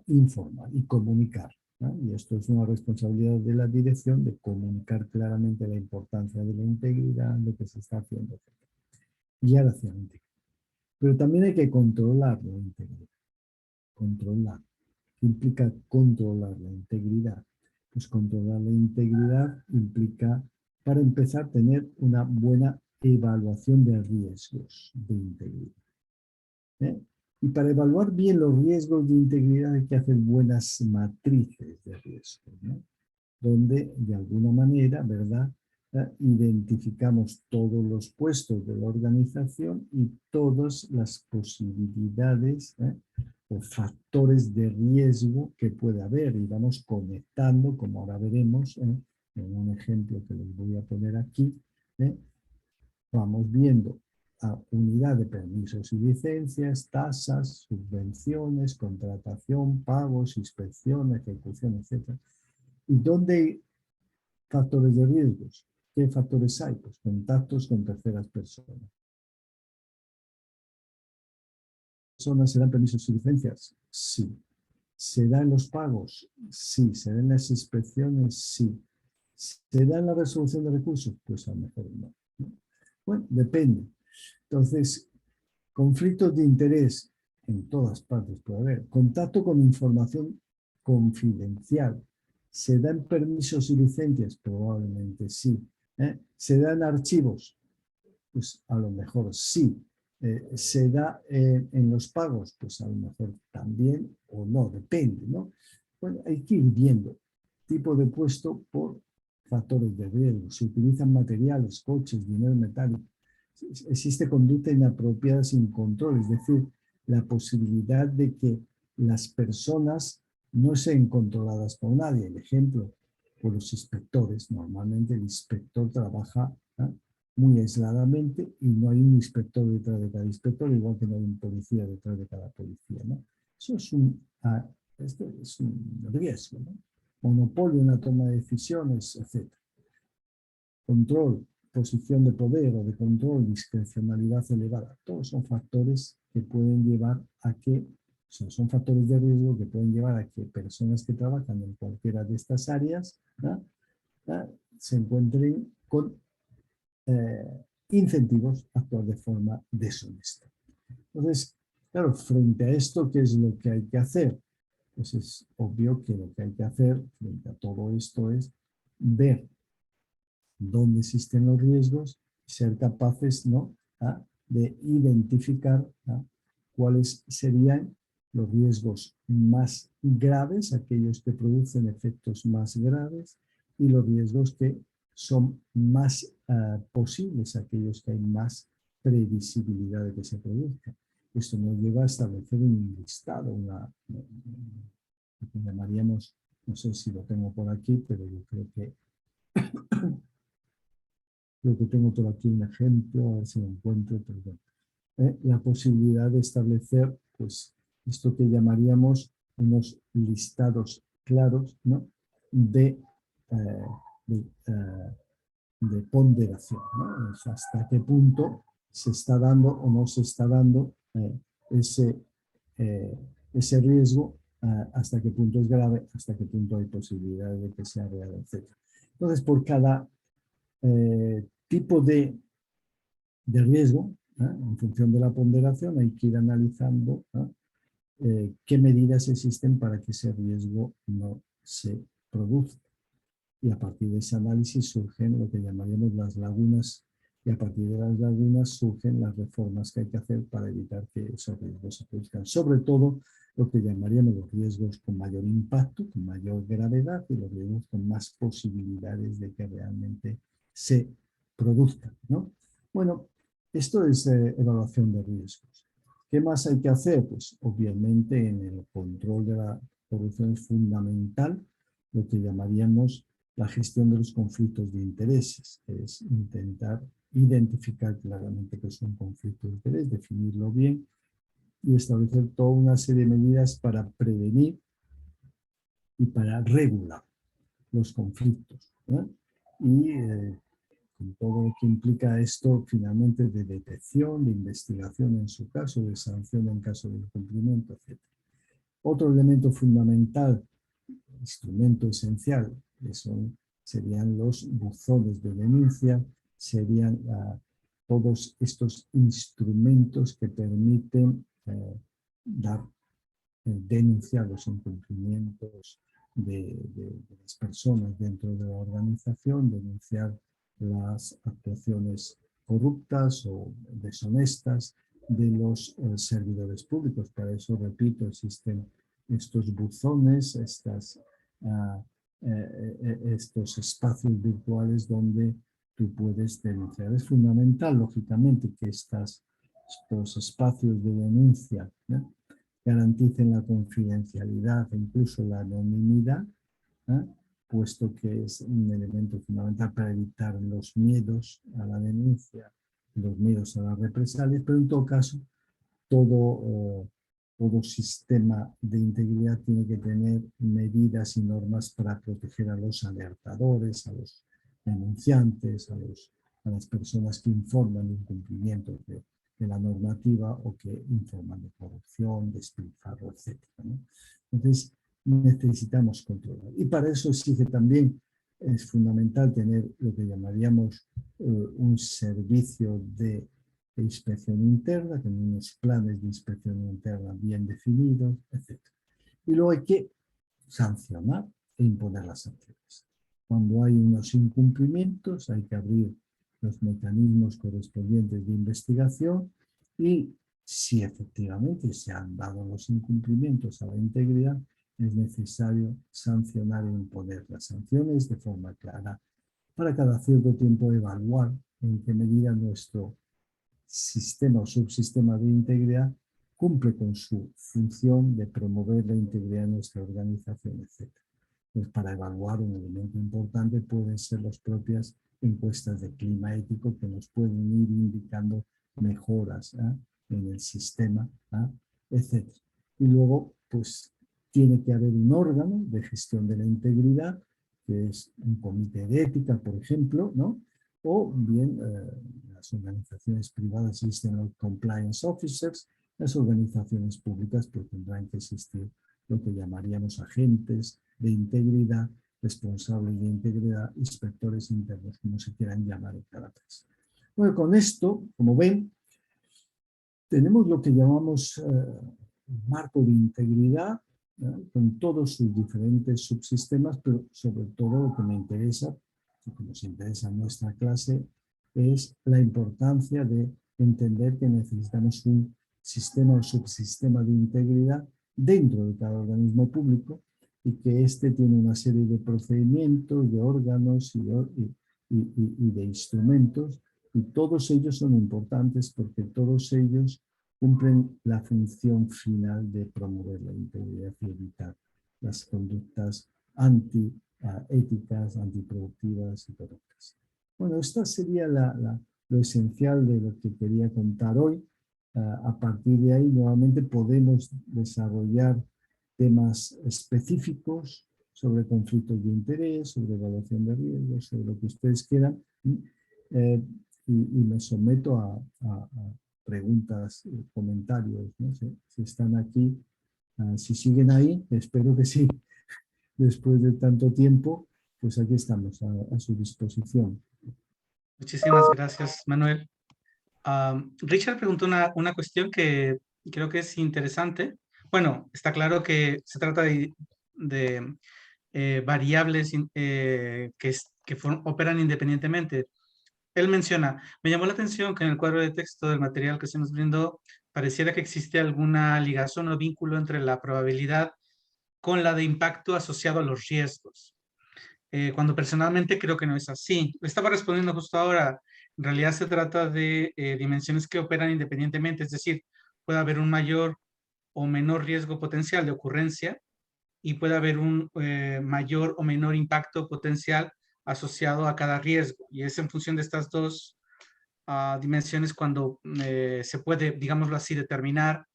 informar y comunicar, ¿no? Y esto es una responsabilidad de la dirección de comunicar claramente la importancia de la integridad, lo que se está haciendo, etc. Guiar hacia la integridad. Pero también hay que controlar la integridad. Controlar. ¿Qué implica controlar la integridad? Pues controlar la integridad implica, para empezar, tener una buena evaluación de riesgos de integridad. Y para evaluar bien los riesgos de integridad hay que hacer buenas matrices de riesgos, ¿no? Donde de alguna manera, ¿verdad?, identificamos todos los puestos de la organización y todas las posibilidades o factores de riesgo que puede haber y vamos conectando, como ahora veremos en un ejemplo que les voy a poner aquí. Vamos viendo a unidad de permisos y licencias, tasas, subvenciones, contratación, pagos, inspección, ejecución, etc. ¿Y dónde hay factores de riesgos? ¿Qué factores hay? Pues contactos con terceras personas. ¿Personas se dan permisos y licencias? Sí. ¿Se dan los pagos? Sí. ¿Se dan las inspecciones? Sí. ¿Se dan la resolución de recursos? Pues a lo mejor no. Bueno, depende. Entonces, conflictos de interés en todas partes puede haber. Contacto con información confidencial. ¿Se dan permisos y licencias? Probablemente sí. ¿Se dan archivos? Pues a lo mejor sí. ¿Se da en los pagos? Pues a lo mejor también o no, depende, ¿no? Bueno, hay que ir viendo tipo de puesto por factores de riesgo. Se utilizan materiales, coches, dinero metálico. Existe conducta inapropiada sin control, es decir, la posibilidad de que las personas no sean controladas por nadie. El ejemplo, por los inspectores. Normalmente el inspector trabaja muy aisladamente y no hay un inspector detrás de cada inspector, igual que no hay un policía detrás de cada policía, ¿no? Eso es esto es un riesgo, ¿no? Monopolio en la toma de decisiones, etc. Control, posición de poder o de control, discrecionalidad elevada. Todos son factores que pueden llevar a que, son factores de riesgo que pueden llevar a que personas que trabajan en cualquiera de estas áreas se encuentren con incentivos a actuar de forma deshonesta. Entonces, claro, frente a esto, ¿qué es lo que hay que hacer? Pues es obvio que lo que hay que hacer frente a todo esto es ver dónde existen los riesgos y ser capaces, ¿no?, de identificar cuáles serían los riesgos más graves, aquellos que producen efectos más graves, y los riesgos que son más posibles, aquellos que hay más previsibilidad de que se produzcan. Esto nos lleva a establecer un listado, lo que llamaríamos, no sé si lo tengo por aquí, pero yo creo que tengo por aquí un ejemplo, a ver si lo encuentro, perdón. La posibilidad de establecer, pues, esto que llamaríamos unos listados claros, ¿no?, de ponderación, ¿no? O sea, hasta qué punto se está dando o no se está dando ese riesgo, hasta qué punto es grave, hasta qué punto hay posibilidades de que sea real, etc. Entonces, por cada tipo de riesgo, en función de la ponderación, hay que ir analizando qué medidas existen para que ese riesgo no se produzca. Y a partir de ese análisis surgen lo que llamaríamos las lagunas, y a partir de las lagunas surgen las reformas que hay que hacer para evitar que esos riesgos se produzcan. Sobre todo lo que llamaríamos los riesgos con mayor impacto, con mayor gravedad, y los riesgos con más posibilidades de que realmente se produzcan, ¿no? Bueno, esto es evaluación de riesgos. ¿Qué más hay que hacer? Pues obviamente en el control de la corrupción es fundamental lo que llamaríamos la gestión de los conflictos de intereses, es intentar identificar claramente qué es un conflicto de interés, definirlo bien y establecer toda una serie de medidas para prevenir y para regular los conflictos, ¿no? Y con todo lo que implica esto finalmente de detección, de investigación en su caso, de sanción en caso de incumplimiento, etc. Otro elemento fundamental, instrumento esencial, que serían los buzones de denuncia, serían todos estos instrumentos que permiten denunciar los incumplimientos de las personas dentro de la organización, denunciar las actuaciones corruptas o deshonestas de los servidores públicos. Para eso, repito, existen estos buzones, estos espacios virtuales donde tú puedes denunciar. Es fundamental, lógicamente, que estos espacios de denuncia, ¿no?, garanticen la confidencialidad e incluso la anonimidad, puesto que es un elemento fundamental para evitar los miedos a la denuncia, los miedos a las represalias, pero en todo caso, todo sistema de integridad tiene que tener medidas y normas para proteger a los alertadores, a los denunciantes, a las personas que informan de incumplimientos de la normativa o que informan de corrupción, despilfarro, etc., ¿no? Entonces, necesitamos controlar. Y para eso exige también, es fundamental tener lo que llamaríamos un servicio de inspección interna, con unos planes de inspección interna bien definidos, etc. Y luego hay que sancionar e imponer las sanciones. Cuando hay unos incumplimientos, hay que abrir los mecanismos correspondientes de investigación y si efectivamente se han dado los incumplimientos a la integridad, es necesario sancionar e imponer las sanciones de forma clara para cada cierto tiempo evaluar en qué medida nuestro sistema o subsistema de integridad cumple con su función de promover la integridad de nuestra organización, etc. Pues para evaluar un elemento importante pueden ser las propias encuestas de clima ético que nos pueden ir indicando mejoras en el sistema, etc. Y luego, pues, tiene que haber un órgano de gestión de la integridad, que es un comité de ética, por ejemplo, ¿no? O bien las organizaciones privadas existen los compliance officers, las organizaciones públicas pues tendrán que existir lo que llamaríamos agentes de integridad, responsables de integridad, inspectores internos, como se quieran llamar en cada país. Bueno, con esto, como ven, tenemos lo que llamamos marco de integridad, con todos sus diferentes subsistemas, pero sobre todo lo que me interesa, lo que nos interesa en nuestra clase, es la importancia de entender que necesitamos un sistema o subsistema de integridad dentro de cada organismo público y que éste tiene una serie de procedimientos, de órganos y de instrumentos, y todos ellos son importantes porque todos ellos cumplen la función final de promover la integridad y evitar las conductas antiéticas, antiproductivas y corruptas. Bueno, esta sería lo esencial de lo que quería contar hoy. A partir de ahí, nuevamente, podemos desarrollar temas específicos sobre conflictos de interés, sobre evaluación de riesgos, sobre lo que ustedes quieran, y me someto a preguntas, comentarios, ¿no? Si están aquí, si siguen ahí, espero que sí, después de tanto tiempo, pues aquí estamos a su disposición. Muchísimas gracias, Manuel. Richard preguntó una cuestión que creo que es interesante. Bueno, está claro que se trata de variables que operan independientemente. Él menciona, me llamó la atención que en el cuadro de texto del material que se nos brindó pareciera que existe alguna ligazón o vínculo entre la probabilidad con la de impacto asociado a los riesgos. Cuando personalmente creo que no es así. Le estaba respondiendo justo ahora, en realidad se trata de dimensiones que operan independientemente, es decir, puede haber un mayor o menor riesgo potencial de ocurrencia y puede haber un mayor o menor impacto potencial asociado a cada riesgo. Y es en función de estas dos dimensiones cuando se puede, digámoslo así, determinar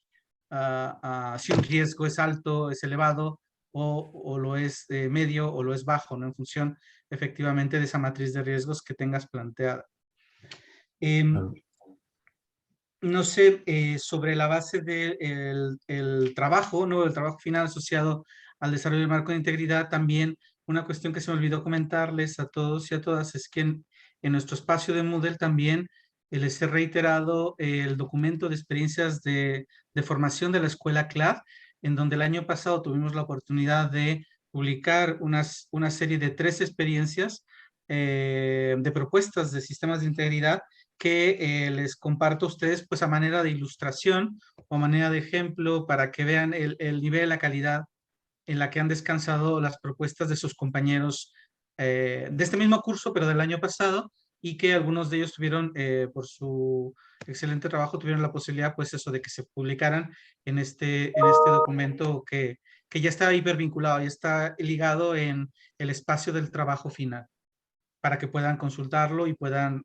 si un riesgo es alto, es elevado, o lo es medio o lo es bajo, ¿no? En función efectivamente de esa matriz de riesgos que tengas planteada. Claro. No sé, sobre la base del el trabajo, ¿no? El trabajo final asociado al desarrollo del marco de integridad, también una cuestión que se me olvidó comentarles a todos y a todas es que en nuestro espacio de Moodle también les he reiterado el documento de experiencias de formación de la escuela CLAD, en donde el año pasado tuvimos la oportunidad de publicar una serie de 3 experiencias de propuestas de sistemas de integridad que les comparto a ustedes pues a manera de ilustración o a manera de ejemplo para que vean el nivel, la calidad en la que han descansado las propuestas de sus compañeros de este mismo curso, pero del año pasado, y que algunos de ellos tuvieron, por su excelente trabajo, tuvieron la posibilidad, pues eso, de que se publicaran en este documento que ya está hipervinculado, ya está ligado en el espacio del trabajo final, para que puedan consultarlo y puedan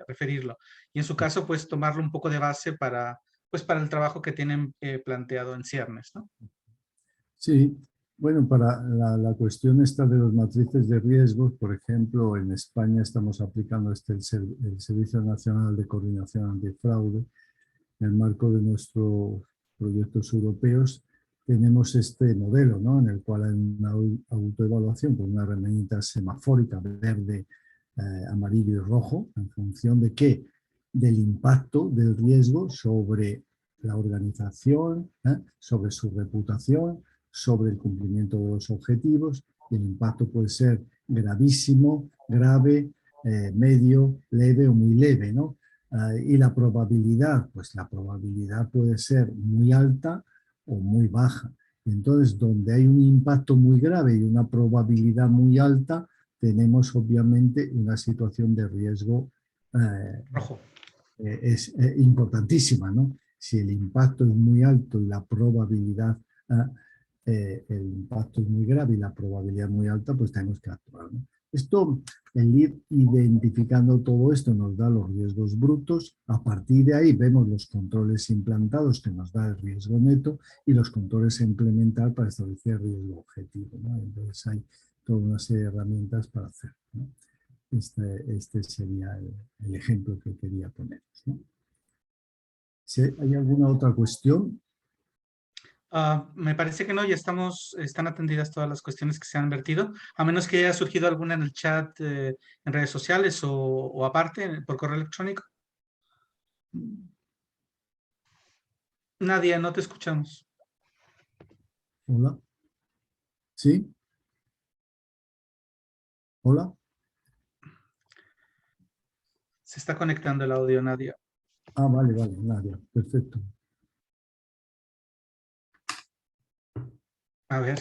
referirlo. Y en su caso, pues tomarlo un poco de base pues, para el trabajo que tienen planteado en ciernes, ¿no? Sí, bueno, para la cuestión esta de los matrices de riesgos, por ejemplo, en España estamos aplicando el Servicio Nacional de Coordinación Antifraude. En el marco de nuestros proyectos europeos tenemos este modelo, ¿no? En el cual hay una autoevaluación con una herramienta semafórica verde, amarillo y rojo, en función de qué, del impacto del riesgo sobre la organización, sobre su reputación, sobre el cumplimiento de los objetivos. El impacto puede ser gravísimo, grave, medio, leve o muy leve, ¿no? Y la probabilidad, pues la probabilidad puede ser muy alta o muy baja. Entonces, donde hay un impacto muy grave y una probabilidad muy alta, tenemos obviamente una situación de riesgo Rojo. es importantísima, ¿no? Si el impacto es muy alto y la probabilidad, el impacto es muy grave y la probabilidad muy alta, pues tenemos que actuar, ¿no? Esto, el ir identificando todo esto nos da los riesgos brutos. A partir de ahí vemos los controles implantados que nos da el riesgo neto y los controles a implementar para establecer el riesgo objetivo, ¿no? Entonces hay toda una serie de herramientas para hacer, ¿no? Este sería el ejemplo que quería poner, ¿no? Si hay alguna otra cuestión. Me parece que no, ya están atendidas todas las cuestiones que se han vertido, a menos que haya surgido alguna en el chat, en redes sociales o aparte, por correo electrónico. Nadia, no te escuchamos. Hola. ¿Sí? Hola. Se está conectando el audio, Nadia. Ah, vale, Nadia, perfecto. A ver.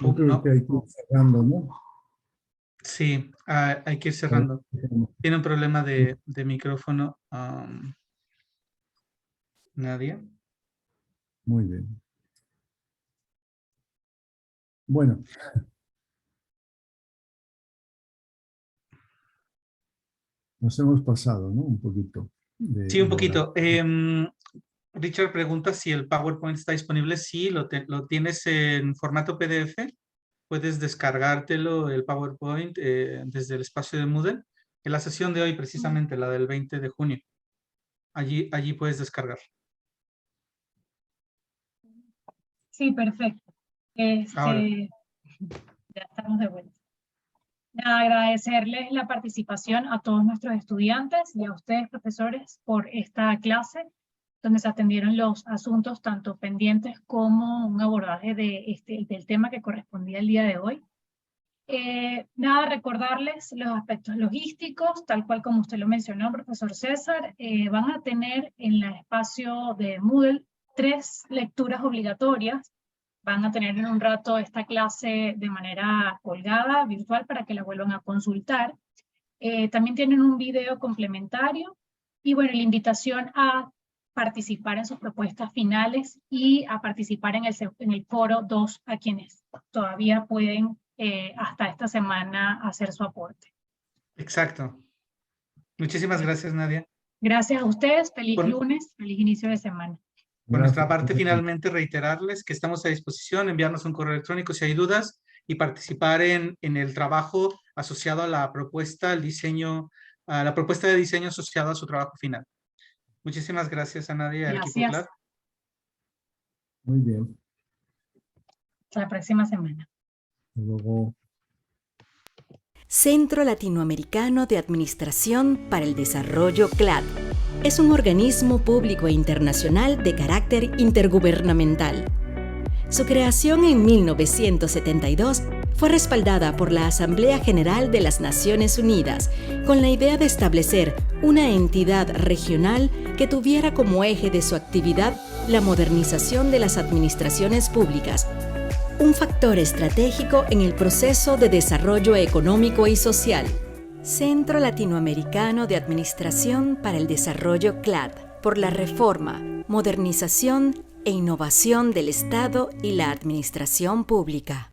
Yo creo No. que hay que ir cerrando, ¿no? Sí, hay que ir cerrando. Tiene un problema de micrófono. Nadia. Muy bien. Bueno. Nos hemos pasado, ¿no? Un poquito. Sí, un de hora. poquito. Richard pregunta si el PowerPoint está disponible. Sí, lo tienes en formato PDF. Puedes descargártelo, el PowerPoint, desde el espacio de Moodle. En la sesión de hoy, precisamente, la del 20 de junio. Allí puedes descargar. Sí, perfecto. Ahora. Ya estamos de vuelta. Nada, agradecerles la participación a todos nuestros estudiantes y a ustedes, profesores, por esta clase, donde se atendieron los asuntos tanto pendientes como un abordaje del tema que correspondía el día de hoy. Nada, recordarles los aspectos logísticos, tal cual como usted lo mencionó, profesor César. Van a tener en el espacio de Moodle 3 lecturas obligatorias. Van a tener en un rato esta clase de manera colgada, virtual, para que la vuelvan a consultar. También tienen un video complementario y bueno, la invitación a participar en sus propuestas finales y a participar en el foro 2 a quienes todavía pueden hasta esta semana hacer su aporte. Exacto. Muchísimas gracias, Nadia. Gracias a ustedes, feliz lunes, feliz inicio de semana. Por nuestra parte, finalmente reiterarles que estamos a disposición, enviarnos un correo electrónico si hay dudas y participar en el trabajo asociado a la propuesta, a la propuesta de diseño asociada a su trabajo final. Muchísimas gracias a Nadia y al equipo CLAD. Muy bien. Hasta la próxima semana. Hasta luego. Centro Latinoamericano de Administración para el Desarrollo CLAD. Es un organismo público e internacional de carácter intergubernamental. Su creación en 1972 fue respaldada por la Asamblea General de las Naciones Unidas con la idea de establecer una entidad regional que tuviera como eje de su actividad la modernización de las administraciones públicas, un factor estratégico en el proceso de desarrollo económico y social. Centro Latinoamericano de Administración para el Desarrollo CLAD, por la reforma, modernización e innovación del Estado y la administración pública.